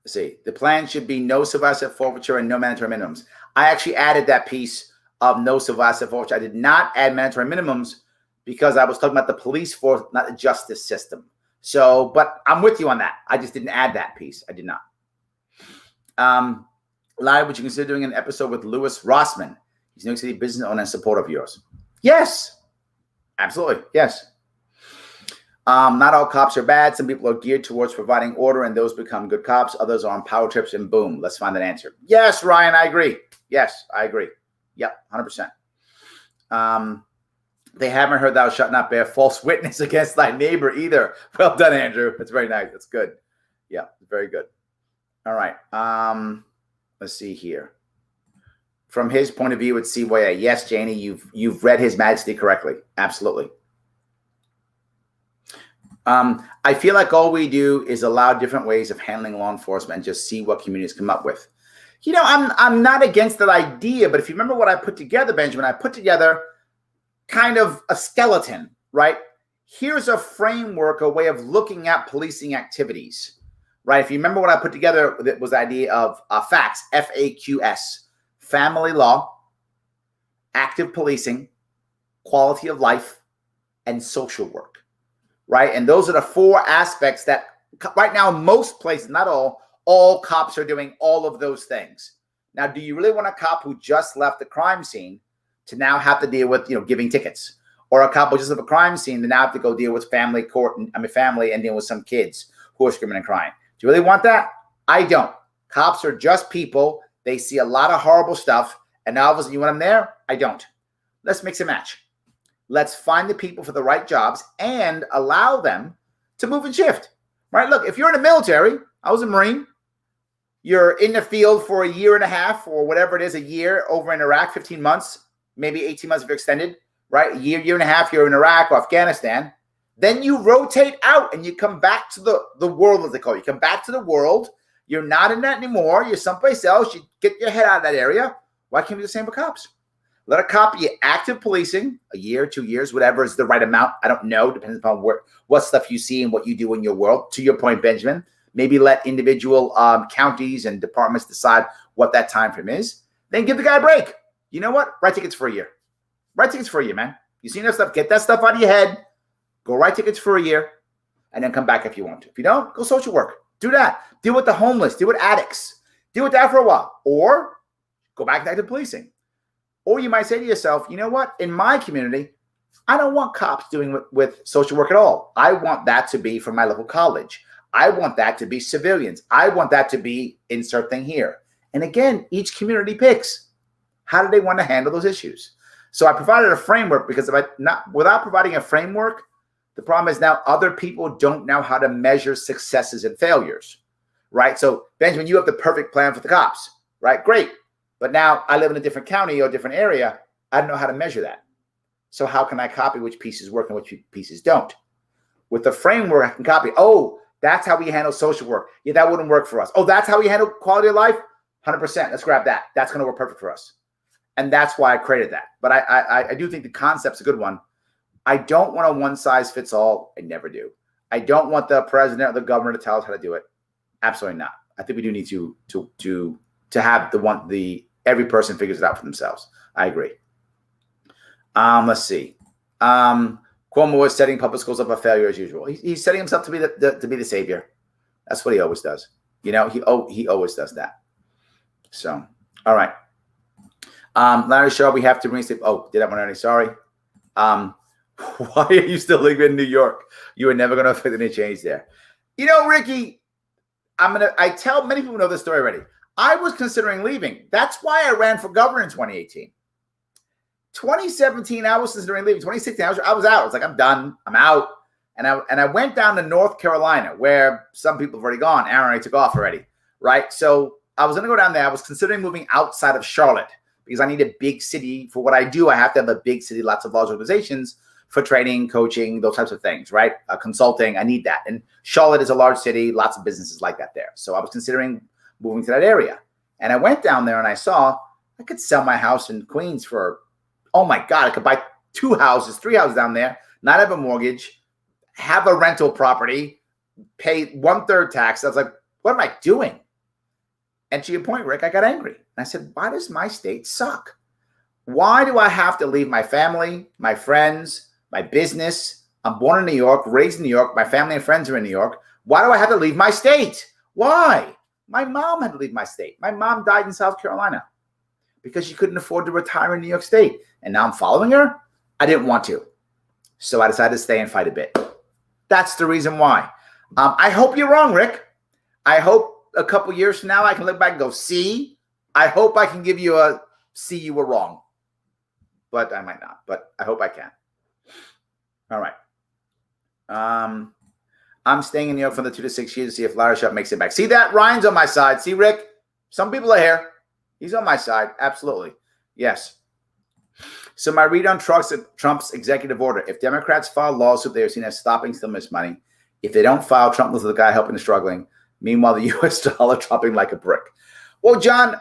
[SPEAKER 1] let's see. The plan should be no civil asset forfeiture and no mandatory minimums. I actually added that piece of no civil asset forfeiture. I did not add mandatory minimums because I was talking about the police force, not the justice system. So, but I'm with you on that. I just didn't add that piece. I did not. Larry, would you consider doing an episode with Louis Rossman? He's a New York City business owner and supporter of yours. Yes, absolutely. Yes. Not all cops are bad. Some people are geared towards providing order and those become good cops. Others are on power trips and boom. Let's find that answer. Yes, Ryan, I agree. Yes, I agree. Yep, 100%. They haven't heard thou shalt not bear false witness against thy neighbor either. Well done, Andrew. That's very nice. That's good. Yeah, very good. All right. Let's see here. From his point of view at CYA, yes, Janie, you've read His Majesty correctly. Absolutely. I feel like all we do is allow different ways of handling law enforcement and just see what communities come up with. I'm not against that idea, but if you remember what I put together, Benjamin, I put together kind of a skeleton, right? Here's a framework, a way of looking at policing activities, right? If you remember what I put together, it was the idea of FAQS, F-A-Q-S, family law, active policing, quality of life, and social work, right? And those are the four aspects that right now, most places, not all cops are doing all of those things. Now, do you really want a cop who just left the crime scene to now have to deal with, giving tickets? Or a cop who just left a crime scene to now have to go deal with family and deal with some kids who are screaming and crying? Do you really want that? I don't. Cops are just people. They see a lot of horrible stuff. And now, obviously, you want them there? I don't. Let's mix and match. Let's find the people for the right jobs and allow them to move and shift. right? Look, if you're in the military, I was a Marine, you're in the field for a year and a half or whatever it is, a year over in Iraq, 15 months, maybe 18 months if you're extended, right? A year and a half, you're in Iraq or Afghanistan. Then you rotate out and you come back to the world, as they call it. You come back to the world. You're not in that anymore. You're someplace else. You get your head out of that area. Why can't we do the same for cops? Let a cop be active policing, a year, 2 years, whatever is the right amount. I don't know. Depends upon what stuff you see and what you do in your world. To your point, Benjamin, maybe let individual counties and departments decide what that time frame is. Then give the guy a break. You know what? Write tickets for a year. Write tickets for a year, man. You see that stuff? Get that stuff out of your head. Go write tickets for a year and then come back if you want to. If you don't, go social work. Do that. Deal with the homeless. Deal with addicts. Deal with that for a while. Or go back to active policing. Or you might say to yourself, you know what? In my community, I don't want cops doing with social work at all. I want that to be from my local college. I want that to be civilians. I want that to be insert thing here. And again, each community picks. How do they want to handle those issues? So I provided a framework because without providing a framework, the problem is now other people don't know how to measure successes and failures, right? So Benjamin, you have the perfect plan for the cops, right? Great. But now I live in a different county or a different area. I don't know how to measure that. So how can I copy which pieces work and which pieces don't? With the framework, I can copy. Oh, that's how we handle social work. Yeah, that wouldn't work for us. Oh, that's how we handle quality of life? 100%. Let's grab that. That's going to work perfect for us. And that's why I created that. But I do think the concept's a good one. I don't want a one-size-fits-all. I never do. I don't want the president or the governor to tell us how to do it. Absolutely not. I think we do need to have every person figures it out for themselves. I agree. Let's see. Cuomo was setting public schools up for failure as usual. He's setting himself to be the savior. That's what he always does. You know, he always does that. So, all right. Larry Sharpe, we have to reinstate. Oh, did that one already? Sorry. Why are you still living in New York? You are never going to affect any change there. You know, Ricky, I tell many people know this story already. I was considering leaving. That's why I ran for governor in 2018. 2017, I was considering leaving. 2016, I was out. I was like, I'm done. I'm out. And I went down to North Carolina, where some people have already gone. Aaron already took off already, right? So I was going to go down there. I was considering moving outside of Charlotte because I need a big city. For what I do, I have to have a big city, lots of large organizations for training, coaching, those types of things, right? Consulting, I need that. And Charlotte is a large city, lots of businesses like that there. So I was considering moving to that area. And I went down there and I saw I could sell my house in Queens for, oh my God, I could buy 2 houses, 3 houses down there, not have a mortgage, have a rental property, pay 1/3 tax. I was like, what am I doing? And to your point, Rick, I got angry. And I said, why does my state suck? Why do I have to leave my family, my friends, my business? I'm born in New York, raised in New York. My family and friends are in New York. Why do I have to leave my state? Why? My mom had to leave my state. My mom died in South Carolina because she couldn't afford to retire in New York State. And now I'm following her. I didn't want to. So I decided to stay and fight a bit. That's the reason why. I hope you're wrong, Rick. I hope a couple years from now I can look back and go, see? I hope I can give you a see you were wrong. But I might not. But I hope I can. All right. I'm staying in New York for the 2 to 6 years to see if Larry Sharpe makes it back. See that? Ryan's on my side. See, Rick? Some people are here. He's on my side. Absolutely. Yes. So my read on Trump's executive order. If Democrats file lawsuit, they are seen as stopping stimulus money. If they don't file, Trump looks like the guy helping the struggling. Meanwhile, the U.S. dollar dropping like a brick. Well, John,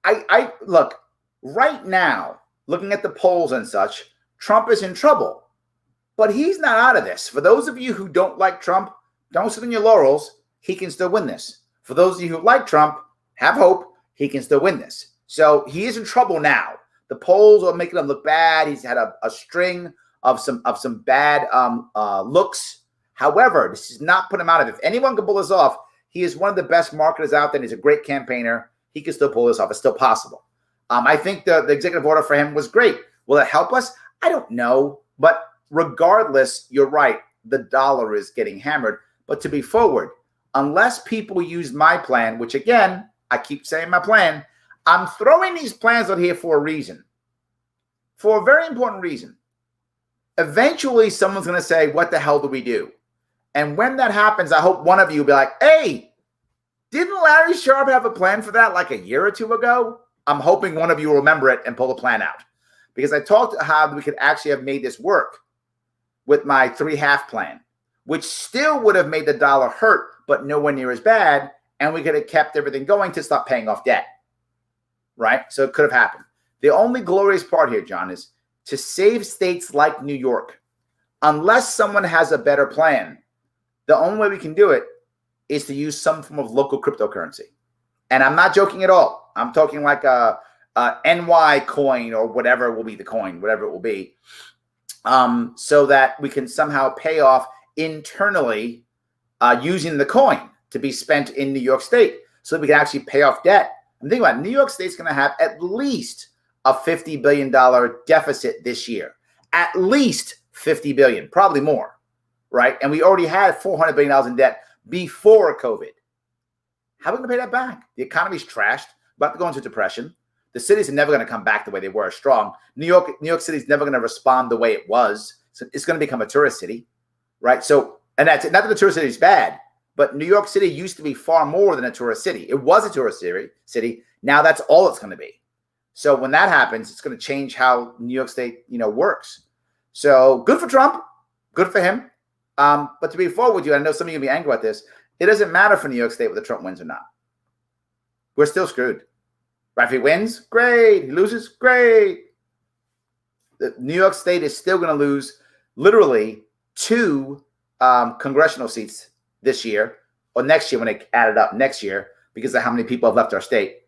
[SPEAKER 1] I look, right now, looking at the polls and such, Trump is in trouble. But he's not out of this. For those of you who don't like Trump, don't sit on your laurels. He can still win this. For those of you who like Trump, have hope. He can still win this. So he is in trouble now. The polls are making him look bad. He's had a string of some bad looks. However, this does not put him out of it. If anyone can pull this off, he is one of the best marketers out there. And he's a great campaigner. He can still pull this off. It's still possible. I think the executive order for him was great. Will it help us? I don't know. But regardless, you're right. The dollar is getting hammered. But to be forward, unless people use my plan, which again, I keep saying my plan, I'm throwing these plans out here for a reason. For a very important reason. Eventually, someone's going to say, what the hell do we do? And when that happens, I hope one of you will be like, hey, didn't Larry Sharpe have a plan for that like a year or two ago? I'm hoping one of you will remember it and pull the plan out. Because I talked how we could actually have made this work with my 3.5 plan, which still would have made the dollar hurt, but nowhere near as bad. And we could have kept everything going to stop paying off debt, right? So it could have happened. The only glorious part here, John, is to save states like New York. Unless someone has a better plan, the only way we can do it is to use some form of local cryptocurrency. And I'm not joking at all. I'm talking like a NY coin or whatever will be the coin, whatever it will be, so that we can somehow pay off internally using the coin to be spent in New York State so that we can actually pay off debt. And think about it, New York State's going to have at least a $50 billion deficit this year. At least $50 billion, probably more, right? And we already had $400 billion in debt before COVID. How are we going to pay that back? The economy's trashed, about to go into depression. The cities are never going to come back the way they were strong. New York City is never going to respond the way it was. So it's going to become a tourist city, right? So, and that's not that the tourist city is bad, but New York City used to be far more than a tourist city. It was a tourist city. Now that's all it's going to be. So when that happens, it's going to change how New York State, works. So good for Trump, good for him. But to be forward with you, I know some of you will be angry about this. It doesn't matter for New York State whether Trump wins or not. We're still screwed. Right? If he wins, great. He loses, great. New York State is still going to lose literally 2 congressional seats this year or next year when they add it up next year because of how many people have left our state.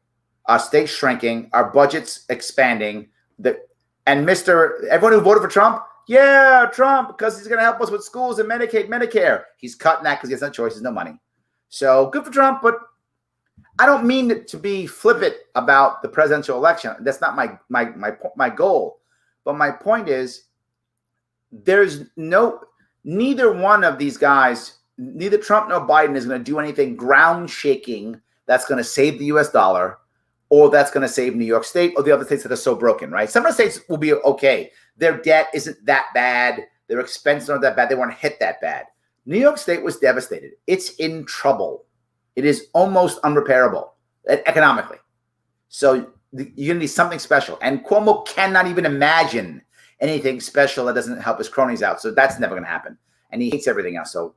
[SPEAKER 1] Our state's shrinking, our budget's expanding. And everyone who voted for Trump, yeah, Trump, because he's going to help us with schools and Medicaid, Medicare. He's cutting that because he has no choices, no money. So good for Trump, but I don't mean to be flippant about the presidential election. That's not my goal. But my point is, neither one of these guys, neither Trump nor Biden is going to do anything ground shaking that's going to save the U.S. dollar or that's going to save New York State or the other states that are so broken, right? Some of the states will be okay. Their debt isn't that bad. Their expenses aren't that bad. They weren't hit that bad. New York State was devastated. It's in trouble. It is almost unrepairable economically. So you're going to need something special. And Cuomo cannot even imagine anything special that doesn't help his cronies out. So that's never going to happen. And he hates everything else. So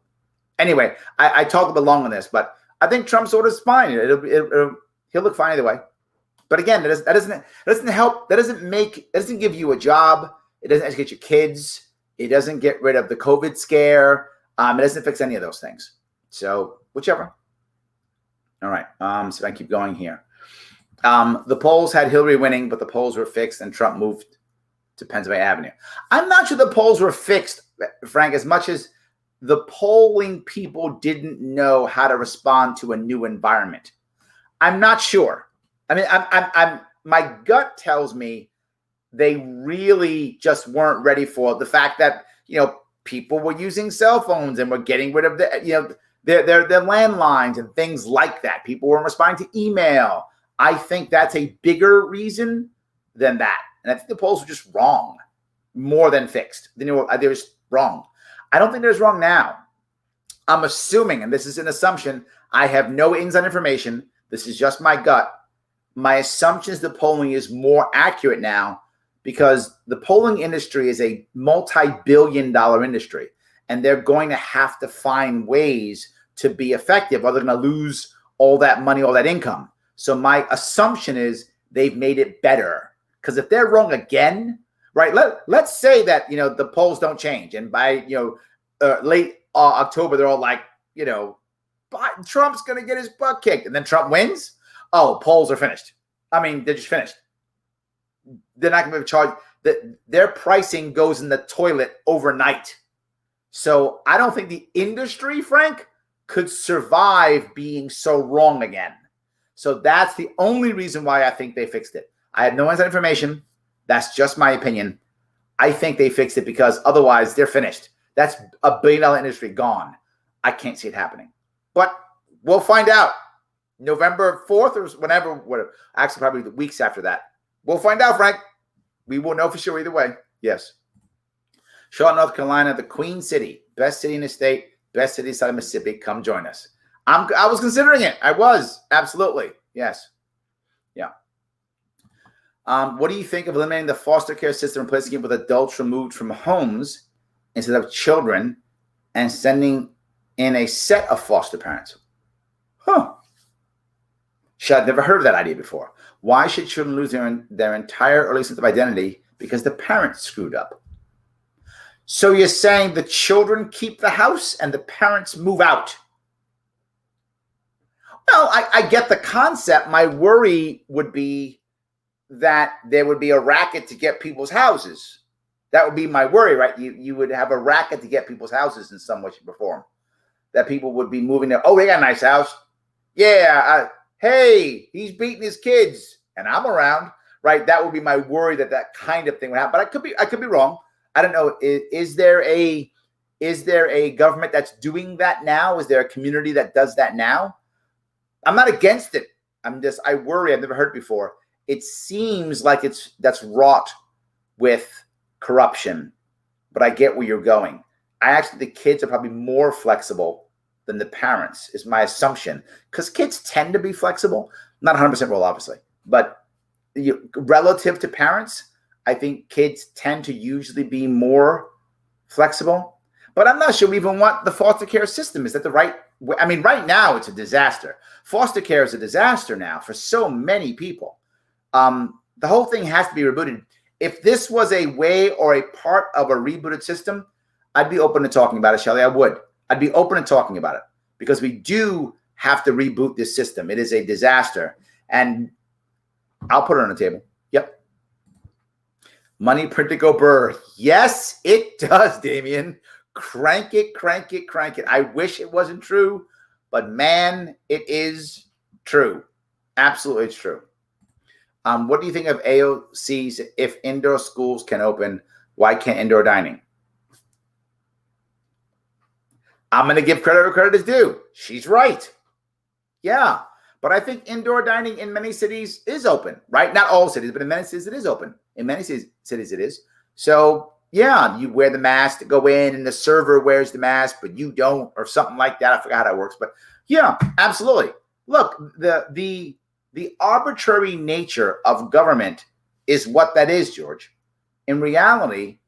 [SPEAKER 1] anyway, I talked a bit long on this, but I think Trump's order is fine. He'll look fine either way. But again, that doesn't help. That doesn't give you a job. It doesn't educate your kids. It doesn't get rid of the COVID scare. It doesn't fix any of those things. So whichever. All right. So I keep going here. The polls had Hillary winning, but the polls were fixed and Trump moved to Pennsylvania Avenue. I'm not sure the polls were fixed, Frank, as much as the polling people didn't know how to respond to a new environment. I'm not sure. I mean, my gut tells me they really just weren't ready for the fact that, people were using cell phones and were getting rid of their landlines and things like that. People weren't responding to email. I think that's a bigger reason than that. And I think the polls were just wrong, more than fixed. They were just wrong. I don't think they're wrong now. I'm assuming, and this is an assumption, I have no inside information. This is just my gut. My assumption is the polling is more accurate now because the polling industry is a multi-billion-dollar industry, and they're going to have to find ways to be effective or they're going to lose all that money, all that income. So my assumption is they've made it better because if they're wrong again, right, let's say that, the polls don't change and by, late October, they're all like, Trump's going to get his butt kicked and then Trump wins. Oh, polls are finished. I mean, they're just finished. They're not going to be charged. Their pricing goes in the toilet overnight. So I don't think the industry, Frank, could survive being so wrong again. So that's the only reason why I think they fixed it. I have no inside information. That's just my opinion. I think they fixed it because otherwise they're finished. That's a $1 billion industry gone. I can't see it happening. But we'll find out. November 4th or whatever. Actually, probably the weeks after that. We'll find out, Frank. We will know for sure either way. Yes. Charlotte, North Carolina, the Queen City, best city in the state, Best city south of Mississippi. Come join us. I was considering it. I was. Absolutely. Yes. Yeah. What do you think of eliminating the foster care system, replacing it with adults removed from homes instead of children, and sending in a set of foster parents? Huh. I've never heard of that idea before. Why should children lose their entire early sense of identity because the parents screwed up? So you're saying the children keep the house and the parents move out? Well, I get the concept. My worry would be that there would be a racket to get people's houses. That would be my worry, right? You would have a racket to get people's houses in some way, shape, or form. That people would be moving there. Oh, they got a nice house. Yeah. Hey, he's beating his kids and I'm around, right? That would be my worry, that kind of thing would happen. But I could be wrong. I don't know. Is there a government that's doing that now? Is there a community that does that now? I'm not against it. I worry. I've never heard it before. It seems like that's wrought with corruption, but I get where you're going. The kids are probably more flexible than the parents, is my assumption, because kids tend to be flexible. Not 100% rule, obviously, but relative to parents, I think kids tend to usually be more flexible. But I'm not sure we even want the foster care system. Is that the right way? I mean, right now it's a disaster. Foster care is a disaster now for so many people. The whole thing has to be rebooted. If this was a way or a part of a rebooted system, I'd be open to talking about it, Shelley. I would. I'd be open to talking about it because we do have to reboot this system. It is a disaster. And I'll put it on the table. Yep. Money print to go burr. Yes, it does, Damien. Crank it, crank it, crank it. I wish it wasn't true, but man, it is true. Absolutely, it's true. What do you think of AOC's if indoor schools can open, why can't indoor dining? I'm going to give credit where credit is due. She's right. Yeah. But I think indoor dining in many cities is open, right? Not all cities, but in many cities it is open. In many cities it is. So, yeah, you wear the mask to go in and the server wears the mask, but you don't, or something like that. I forgot how that works. But, yeah, absolutely. Look, the arbitrary nature of government is what that is, George. In reality,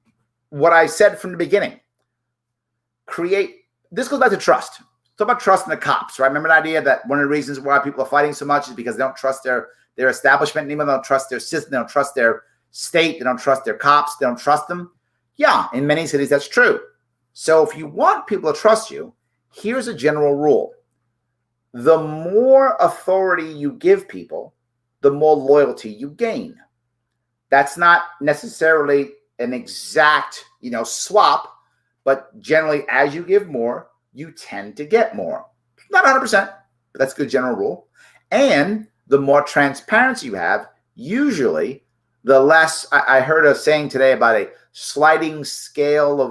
[SPEAKER 1] what I said from the beginning, this goes back to trust. Talk about trust in the cops, right? Remember the idea that one of the reasons why people are fighting so much is because they don't trust their establishment anymore. They don't trust their system. They don't trust their state. They don't trust their cops. They don't trust them. Yeah, in many cities, that's true. So if you want people to trust you, here's a general rule. The more authority you give people, the more loyalty you gain. That's not necessarily an exact, swap, but generally as you give more, you tend to get more. Not 100%, but that's a good general rule. And the more transparency you have, usually the less, I heard a saying today about a sliding scale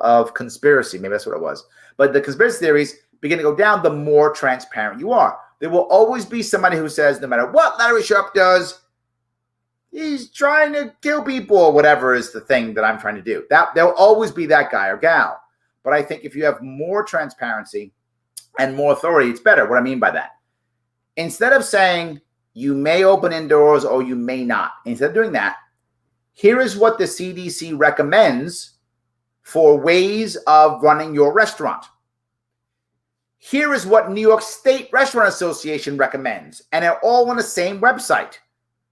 [SPEAKER 1] of conspiracy. Maybe that's what it was. But the conspiracy theories begin to go down the more transparent you are. There will always be somebody who says, no matter what Larry Sharpe does, he's trying to kill people or whatever is the thing that I'm trying to do. There'll always be that guy or gal. But I think if you have more transparency and more authority, it's better. What I mean by that, instead of saying you may open indoors or you may not, instead of doing that, here is what the CDC recommends for ways of running your restaurant. Here is what New York State Restaurant Association recommends. And they're all on the same website.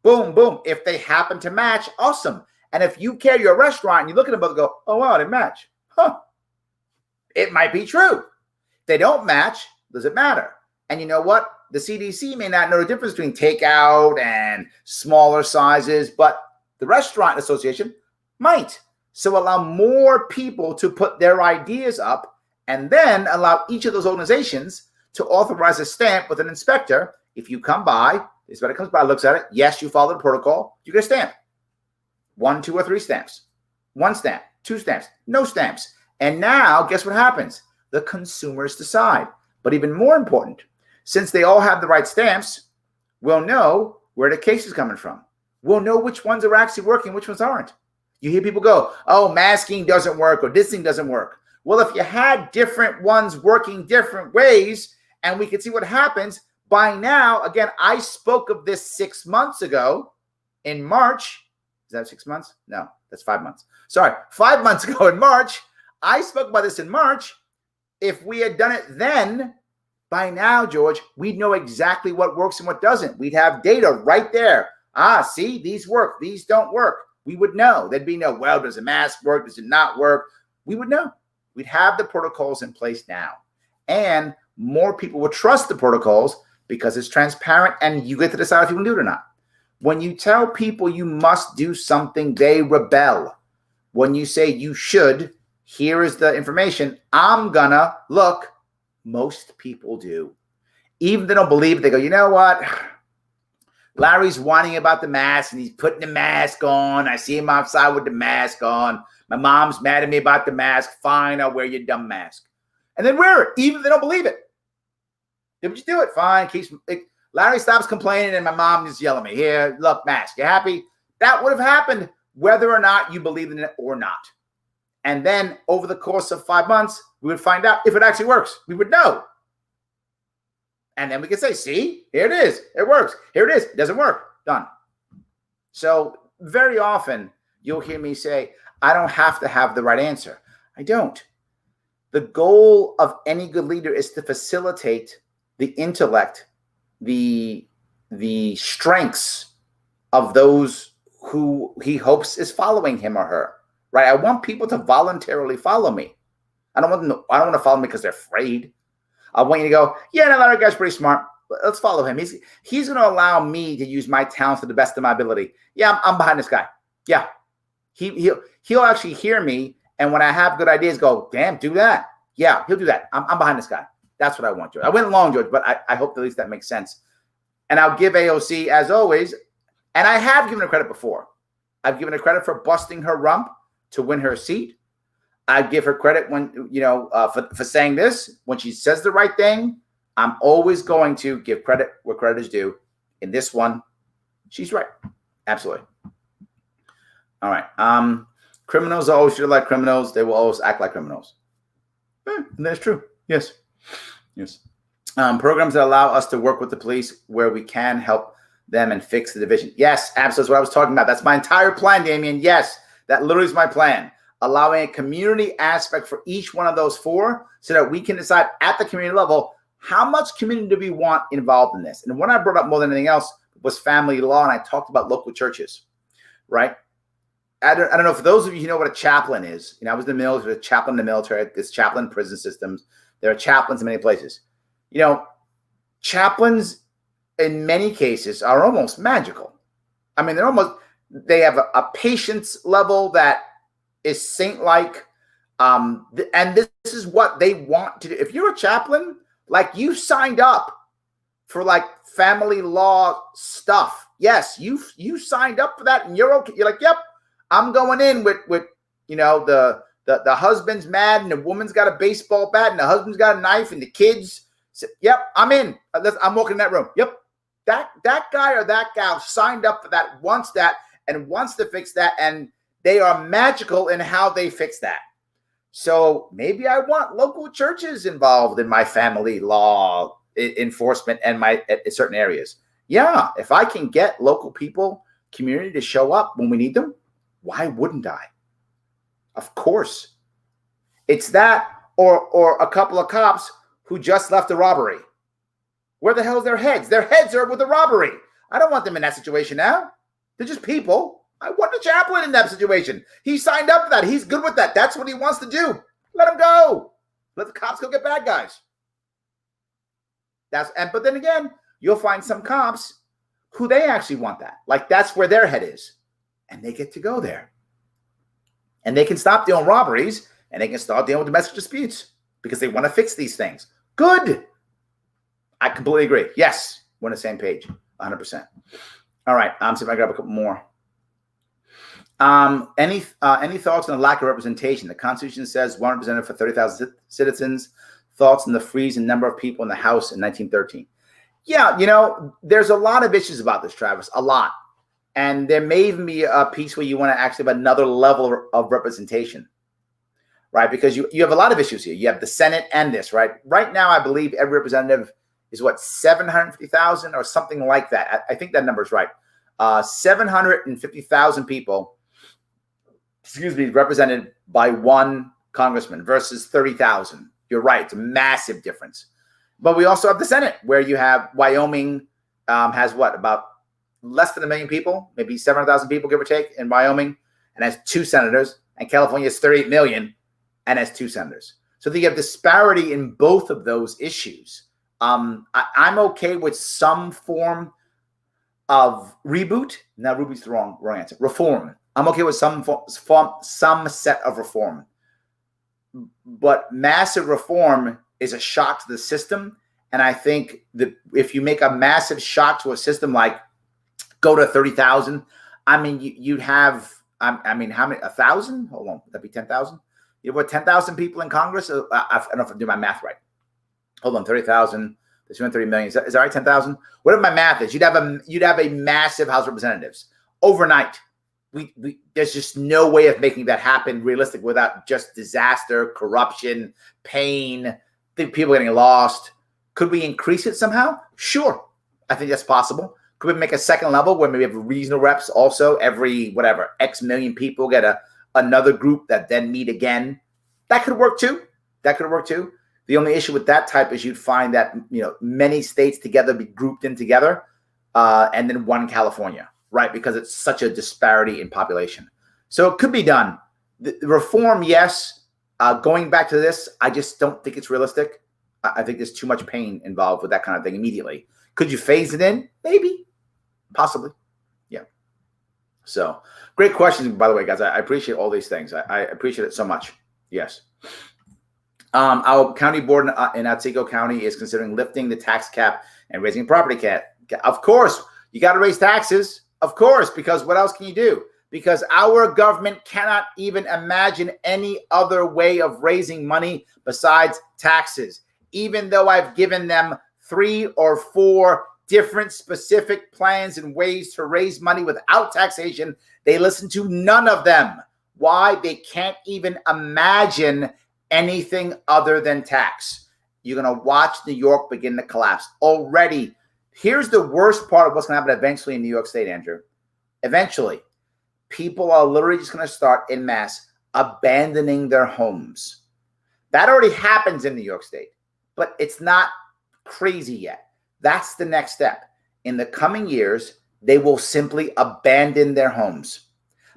[SPEAKER 1] Boom, boom. If they happen to match, awesome. And if you care your restaurant and you look at them both and go, oh, wow, they match. Huh. It might be true. If they don't match, does it matter? And you know what? The CDC may not know the difference between takeout and smaller sizes, but the Restaurant Association might. So allow more people to put their ideas up and then allow each of those organizations to authorize a stamp with an inspector. If you come by, the inspector comes by, looks at it. Yes, you follow the protocol. You get a stamp. 1, 2, or 3 stamps. 1 stamp, 2 stamps, no stamps. And now, guess what happens? The consumers decide. But even more important, since they all have the right stamps, we'll know where the case is coming from. We'll know which ones are actually working, which ones aren't. You hear people go, oh, masking doesn't work or this thing doesn't work. Well, if you had different ones working different ways and we could see what happens, by now, again, I spoke of this 6 months ago in March. Is that 6 months? No, that's 5 months. Sorry, 5 months ago in March. I spoke about this in March. If we had done it then, by now, George, we'd know exactly what works and what doesn't. We'd have data right there. See, these work. These don't work. We would know. There'd be no, well, does a mask work? Does it not work? We would know. We'd have the protocols in place now. And more people would trust the protocols because it's transparent and you get to decide if you can do it or not. When you tell people you must do something, they rebel. When you say you should, here is the information, I'm gonna look. Most people do. Even if they don't believe it, they go, you know what? Larry's whining about the mask and he's putting the mask on. I see him outside with the mask on. My mom's mad at me about the mask. Fine, I'll wear your dumb mask. And then wear it, even if they don't believe it. They would just do it. Fine. Larry stops complaining and my mom just yelling at me. Here, look, mask. You happy? That would have happened whether or not you believe in it or not. And then over the course of 5 months, we would find out if it actually works. We would know. And then we could say, see, here it is. It works. Here it is. It doesn't work. Done. So very often you'll hear me say, I don't have to have the right answer. I don't. The goal of any good leader is to facilitate the intellect, the strengths of those who he hopes is following him or her. Right? I want people to voluntarily follow me. I don't want to follow me because they're afraid. I want you to go, yeah, no, that guy's pretty smart. Let's follow him. He's going to allow me to use my talents to the best of my ability. Yeah, I'm behind this guy. Yeah, he'll actually hear me, and when I have good ideas, go, damn, do that. Yeah, he'll do that. I'm behind this guy. That's what I want, George. I went long, George, but I hope at least that makes sense. And I'll give AOC, as always, and I have given her credit before. I've given her credit for busting her rump to win her seat. I give her credit when, for saying this. When she says the right thing, I'm always going to give credit where credit is due. In this one, she's right. Absolutely. All right. Criminals always feel like criminals. They will always act like criminals. That's true. Yes. Yes. Programs that allow us to work with the police where we can help them and fix the division. Yes, absolutely. That's what I was talking about. That's my entire plan, Damien. Yes, that literally is my plan. Allowing a community aspect for each one of those four so that we can decide at the community level, how much community do we want involved in this? And what I brought up more than anything else was family law, and I talked about local churches, right? I don't know, for those of you who know what a chaplain is, I was in the military, a chaplain in the military, this chaplain prison systems. There are chaplains in many places. Chaplains in many cases are almost magical. I mean, they have a patience level that is saint-like. And this is what they want to do. If you're a chaplain, like you signed up for like family law stuff. Yes, you signed up for that and you're okay. You're like, yep, I'm going in with the husband's mad and the woman's got a baseball bat and the husband's got a knife and the kids. Yep, I'm in. I'm walking in that room. Yep. That guy or that gal signed up for that, wants that, and wants to fix that, and they are magical in how they fix that. So maybe I want local churches involved in my family law enforcement and in certain areas. Yeah, if I can get local people, community to show up when we need them, why wouldn't I? Of course. It's that or a couple of cops who just left a robbery. Where the hell is their heads? Their heads are with the robbery. I don't want them in that situation now. They're just people. I want the chaplain in that situation. He signed up for that. He's good with that. That's what he wants to do. Let him go. Let the cops go get bad guys. But then again, you'll find some cops who they actually want that. Like that's where their head is. And they get to go there. And they can stop dealing robberies and they can start dealing with domestic disputes because they want to fix these things. Good. I completely agree. Yes, we're on the same page, 100%. All right, see if I can grab a couple more. Any thoughts on the lack of representation? The Constitution says one representative for 30,000 citizens. Thoughts on the freeze and number of people in the House in 1913? Yeah, there's a lot of issues about this, Travis. A lot. And there may even be a piece where you want to actually have another level of representation, right? Because you have a lot of issues here. You have the Senate and this, right? Right now, I believe every representative is what, 750,000 or something like that. I think that number is right. 750,000 people, represented by one congressman versus 30,000. You're right. It's a massive difference. But we also have the Senate, where you have Wyoming has what, about less than 1 million people, maybe 700,000 people, give or take, in Wyoming, and has 2 senators. And California has 38 million and has 2 senators. So you have disparity in both of those issues. I'm okay with some form of reboot. Now, reboot's the wrong answer. Reform. I'm okay with some set of reform. But massive reform is a shock to the system. And I think that if you make a massive shock to a system like go to 30,000, I mean, you'd have, I mean, how many, 1,000? Hold on, would that be 10,000? You have what, 10,000 people in Congress? I don't know if I do my math right. Hold on, 30,000, 230 million. Is that right, 10,000? Whatever my math is, you'd have a massive House of Representatives overnight. There's just no way of making that happen realistic without just disaster, corruption, pain, people getting lost. Could we increase it somehow? Sure. I think that's possible. Could we make a second level where maybe we have regional reps also? Every, whatever, X million people get another group that then meet again. That could work too. The only issue with that type is you'd find that, many states together be grouped in together, and then one California, right? Because it's such a disparity in population. So it could be done. The reform, yes. Going back to this, I just don't think it's realistic. I think there's too much pain involved with that kind of thing immediately. Could you phase it in? Maybe. Possibly. Yeah. So great questions, by the way, guys. I appreciate all these things. I appreciate it so much. Yes. Our county board in Otsego County is considering lifting the tax cap and raising property cap. Of course, you got to raise taxes. Of course, because what else can you do? Because our government cannot even imagine any other way of raising money besides taxes. Even though I've given them 3 or 4 different specific plans and ways to raise money without taxation, they listen to none of them. Why? They can't even imagine anything other than tax. You're going to watch New York begin to collapse. Already, here's the worst part of what's going to happen eventually in New York State, Andrew. Eventually, people are literally just going to start en masse abandoning their homes. That already happens in New York State, but it's not crazy yet. That's the next step. In the coming years, they will simply abandon their homes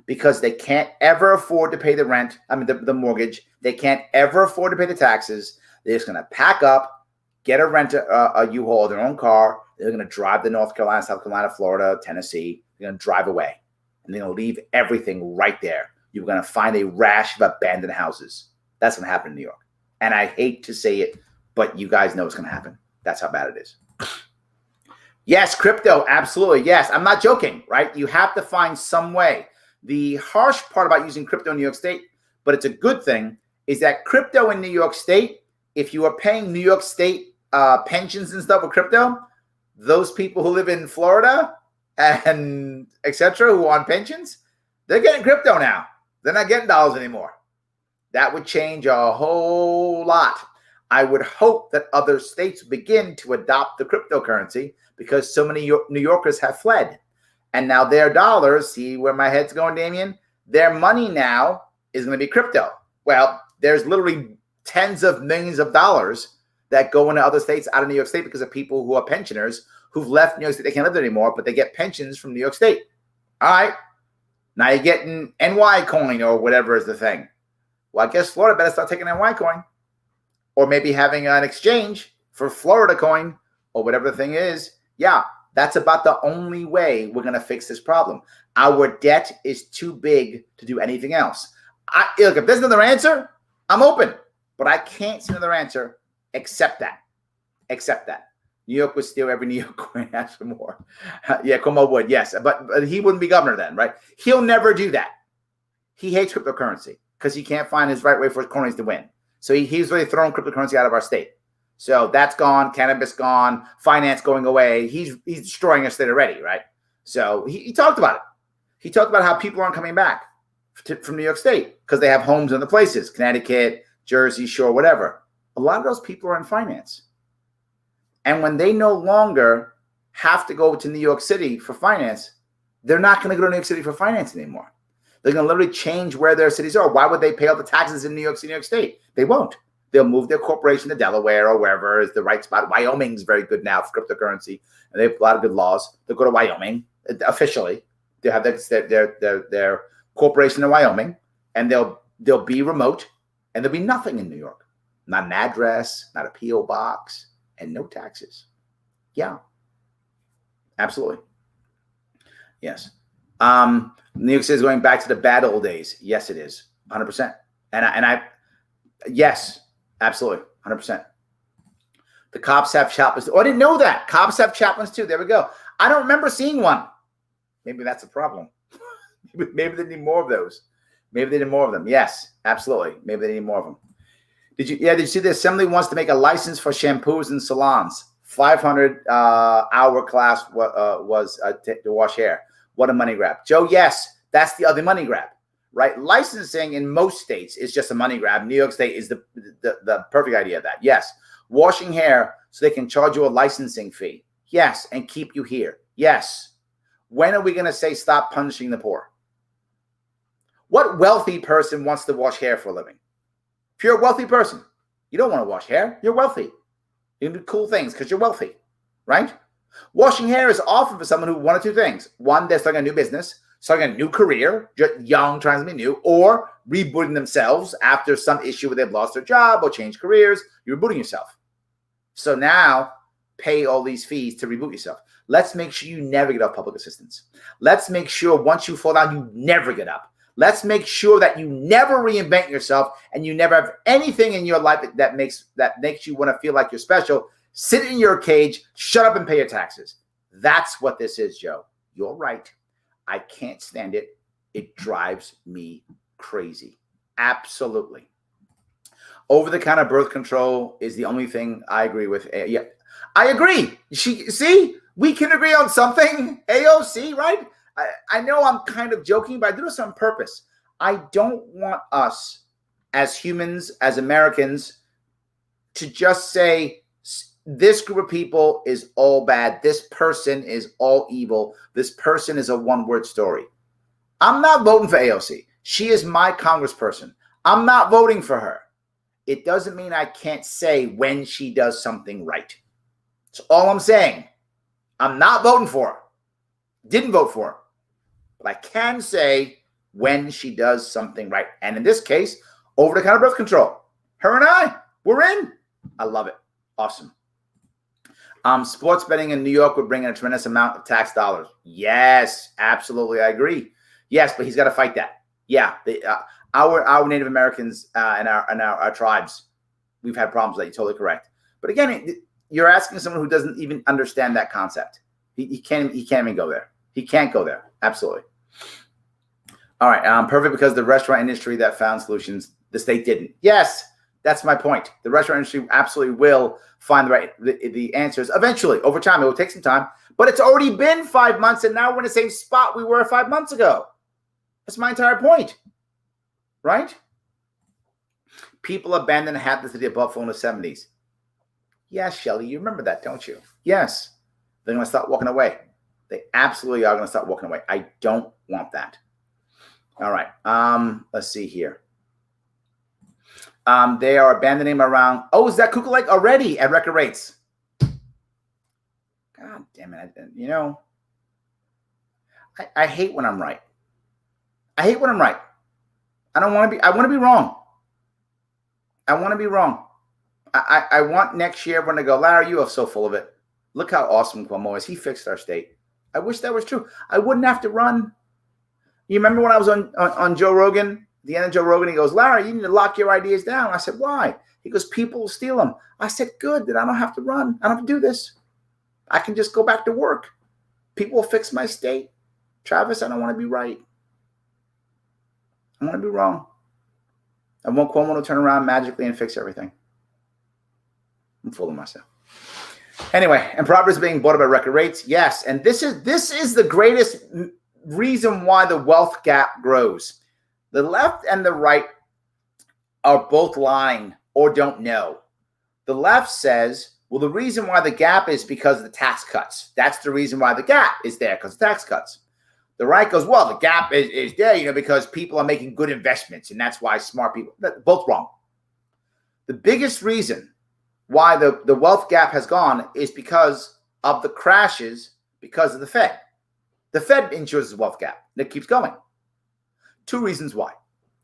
[SPEAKER 1] because they can't ever afford to pay the rent, the mortgage. They can't ever afford to pay the taxes. They're just going to pack up, get a U-Haul, their own car. They're going to drive to North Carolina, South Carolina, Florida, Tennessee. They're going to drive away, and they're going to leave everything right there. You're going to find a rash of abandoned houses. That's going to happen in New York. And I hate to say it, but you guys know it's going to happen. That's how bad it is. Yes, crypto, absolutely. Yes, I'm not joking, right? You have to find some way. The harsh part about using crypto in New York State, but it's a good thing, is that crypto in New York State, if you are paying New York State pensions and stuff with crypto, those people who live in Florida and etc. who are on pensions, they're getting crypto now. They're not getting dollars anymore. That would change a whole lot. I would hope that other states begin to adopt the cryptocurrency because so many New Yorkers have fled. And now their dollars, see where my head's going, Damien? Their money now is going to be crypto. Well, there's literally tens of millions of dollars that go into other states out of New York State because of people who are pensioners who've left New York State. They can't live there anymore, but they get pensions from New York State. All right. Now you're getting NY coin or whatever is the thing. Well, I guess Florida better start taking NY coin. Or maybe having an exchange for Florida coin or whatever the thing is. Yeah, that's about the only way we're going to fix this problem. Our debt is too big to do anything else. Look, if there's another answer, I'm open. But I can't see another answer except that. New York would steal every New York coin and ask for more. Yeah, Cuomo would, yes. But he wouldn't be governor then, right? He'll never do that. He hates cryptocurrency because he can't find his right way for his cronies to win. So he's really throwing cryptocurrency out of our state. So that's gone, cannabis gone, finance going away. He's destroying our state already, right? So he talked about it. He talked about how people aren't coming back from New York State because they have homes in other places, Connecticut, Jersey Shore, whatever. A lot of those people are in finance. And when they no longer have to go to New York City for finance, they're not going to go to New York City for finance anymore. They're going to literally change where their cities are. Why would they pay all the taxes in New York City, New York State? They won't. They'll move their corporation to Delaware or wherever is the right spot. Wyoming's very good now for cryptocurrency, and they have a lot of good laws. They'll go to Wyoming officially. They'll have their corporation in Wyoming, and they'll be remote, and there'll be nothing in New York. Not an address, not a P.O. box, and no taxes. Yeah, absolutely. Yes. New York City is going back to the bad old days. Yes, it is. 100%. Yes, absolutely. 100%. The cops have chaplains. Oh, I didn't know that. Cops have chaplains too. There we go. I don't remember seeing one. Maybe that's a problem. Maybe they need more of those. Maybe they need more of them. Yes, absolutely. Maybe they need more of them. Did you see the assembly wants to make a license for shampoos and salons? 500 hour class was to wash hair. What a money grab. Joe, yes, that's the other money grab, right? Licensing in most states is just a money grab. New York State is the perfect idea of that. Yes. Washing hair so they can charge you a licensing fee. Yes. And keep you here. Yes. When are we going to say stop punishing the poor? What wealthy person wants to wash hair for a living? If you're a wealthy person, you don't want to wash hair. You're wealthy. You can do cool things because you're wealthy, right? Washing hair is often for someone who one of two things. One, they're starting a new business, starting a new career, just young, trying to be new, or rebooting themselves after some issue where they've lost their job or changed careers. You're rebooting yourself. So now pay all these fees to reboot yourself. Let's make sure you never get off public assistance. Let's make sure once you fall down, you never get up. Let's make sure that you never reinvent yourself and you never have anything in your life that makes you want to feel like you're special. Sit in your cage, shut up and pay your taxes. That's what this is, Joe. You're right. I can't stand it. It drives me crazy. Absolutely. Over-the-counter birth control is the only thing I agree with. Yeah, I agree. See, we can agree on something. AOC, right? I know I'm kind of joking, but I do this on purpose. I don't want us as humans, as Americans, to just say this group of people is all bad. This person is all evil. This person is a one-word story. I'm not voting for AOC. She is my congressperson. I'm not voting for her. It doesn't mean I can't say when she does something right. That's all I'm saying. I'm not voting for her. Didn't vote for her. But I can say when she does something right. And in this case, over-the-counter birth control. Her and we're in. I love it. Awesome. Sports betting in New York would bring in a tremendous amount of tax dollars. Yes, absolutely. I agree. Yes, but he's got to fight that. Yeah, our Native Americans and our tribes, we've had problems with that. You're totally correct. But again, you're asking someone who doesn't even understand that concept. He can't even go there. He can't go there. Absolutely. All right. Perfect because the restaurant industry that found solutions, the state didn't. Yes, that's my point. The restaurant industry absolutely will find the answers eventually. Over time, it will take some time. But it's already been 5 months, and now we're in the same spot we were 5 months ago. That's my entire point. Right? People abandoned habits of the Buffalo in the 70s. Yes, Shelly, you remember that, don't you? Yes. They're going to start walking away. They absolutely are going to start walking away. I don't want that. All right. Let's see here. They are abandoning around. Oh, is that cuckoo like already at record rates? God damn it. You know, I hate when I'm right. I hate when I'm right. I want to be wrong. I want to be wrong. I want next year everyone to go, Larry, you are so full of it. Look how awesome Cuomo is. He fixed our state. I wish that was true. I wouldn't have to run. You remember when I was on Joe Rogan? The end of Joe Rogan, he goes, Larry, you need to lock your ideas down. I said, why? He goes, people will steal them. I said, good, then I don't have to run. I don't have to do this. I can just go back to work. People will fix my state. Travis, I don't want to be right. I want to be wrong. I want Cuomo to turn around magically and fix everything. I'm full of myself. Anyway, and Proverbs being bought up at record rates. Yes, and this is the greatest reason why the wealth gap grows. The left and the right are both lying or don't know. The left says, well, the reason why the gap is because of the tax cuts. That's the reason why the gap is there, because of tax cuts. The right goes, well, the gap is there, because people are making good investments, and that's why smart people, both wrong. The biggest reason why the wealth gap has gone is because of the crashes, because of the Fed. The Fed ensures the wealth gap, and it keeps going. Two reasons why.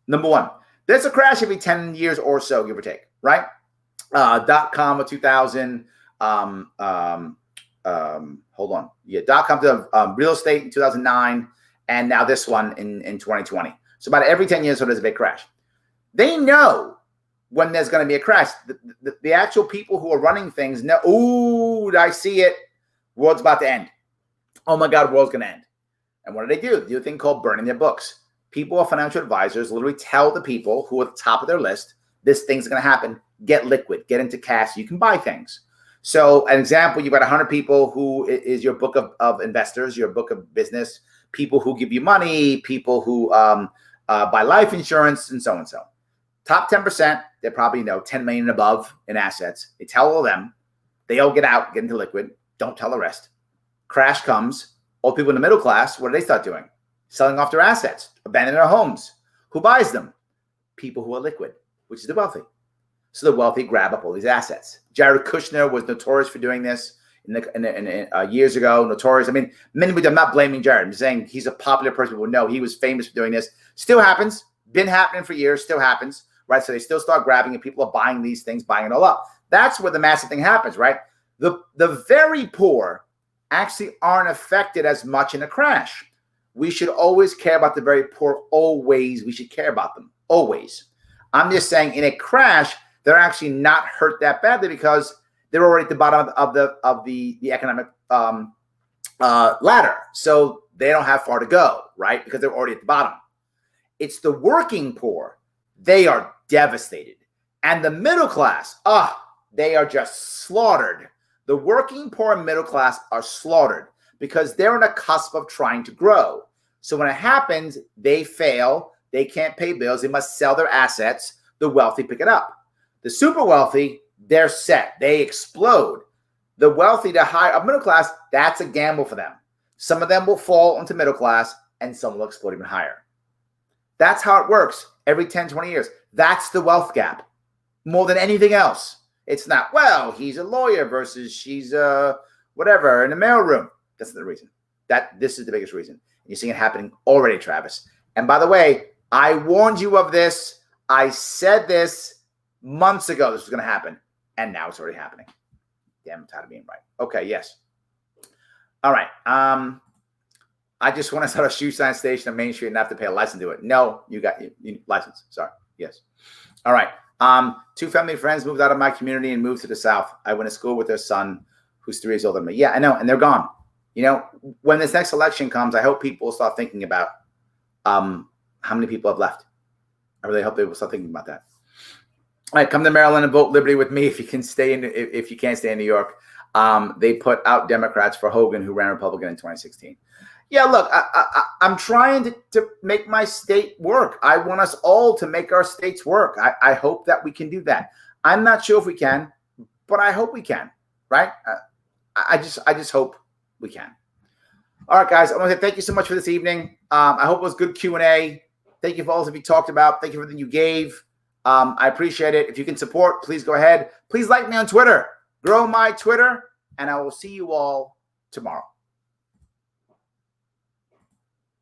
[SPEAKER 1] Number one, there's a crash every 10 years or so, give or take, right? .com of 2000, hold on. Yeah, .com to real estate in 2009, and now this one in 2020. So about every 10 years, so there's a big crash. They know when there's going to be a crash. The actual people who are running things know, ooh, I see it. World's about to end. Oh my God, world's going to end. And what do? They do a thing called burning their books. People or financial advisors literally tell the people who are at the top of their list, this thing's going to happen. Get liquid, get into cash. You can buy things. So an example, you've got 100 people who is your book of investors, your book of business, people who give you money, people who buy life insurance, and so and so. Top 10%, they're probably 10 million and above in assets. They tell all of them. They all get out, get into liquid. Don't tell the rest. Crash comes. All people in the middle class, what do they start doing? Selling off their assets, abandoning their homes. Who buys them? People who are liquid, which is the wealthy. So the wealthy grab up all these assets. Jared Kushner was notorious for doing this years ago. Notorious. I mean, many people, I'm not blaming Jared. I'm just saying he's a popular person. People know he was famous for doing this. Still happens. Been happening for years. Still happens. Right? So they still start grabbing, and people are buying these things, buying it all up. That's where the massive thing happens, right? The very poor actually aren't affected as much in a crash. We should always care about the very poor. Always, we should care about them. Always. I'm just saying, in a crash, they're actually not hurt that badly because they're already at the bottom of the economic ladder. So they don't have far to go, right? Because they're already at the bottom. It's the working poor. They are devastated. And the middle class, they are just slaughtered. The working poor and middle class are slaughtered because they're on a cusp of trying to grow. So when it happens, they fail. They can't pay bills. They must sell their assets. The wealthy pick it up. The super wealthy, they're set. They explode. The wealthy, the high middle class, that's a gamble for them. Some of them will fall into middle class, and some will explode even higher. That's how it works every 10, 20 years. That's the wealth gap more than anything else. It's not, well, he's a lawyer versus she's whatever in the mailroom. That's not the reason. This is the biggest reason. And you're seeing it happening already, Travis. And by the way, I warned you of this. I said this months ago this was going to happen, and now it's already happening. Damn, I'm tired of being right. Okay, yes. All right. I just want to start a shoe sign station on Main Street and have to pay a license to it. No, you got you license. Sorry. Yes. All right. Two family friends moved out of my community and moved to the South. I went to school with their son, who's 3 years older than me. Yeah, I know, and they're gone. When this next election comes, I hope people start thinking about how many people have left. I really hope they will start thinking about that. All right, come to Maryland and vote Liberty with me if you can stay in. If you can't stay in New York, they put out Democrats for Hogan, who ran Republican in 2016. Yeah, look, I'm trying to make my state work. I want us all to make our states work. I hope that we can do that. I'm not sure if we can, but I hope we can. Right? I just hope we can. All right, guys. I want to say thank you so much for this evening. I hope it was good Q&A. Thank you for all that you talked about. Thank you for everything you gave. I appreciate it. If you can support, please go ahead. Please like me on Twitter. Grow my Twitter, and I will see you all tomorrow.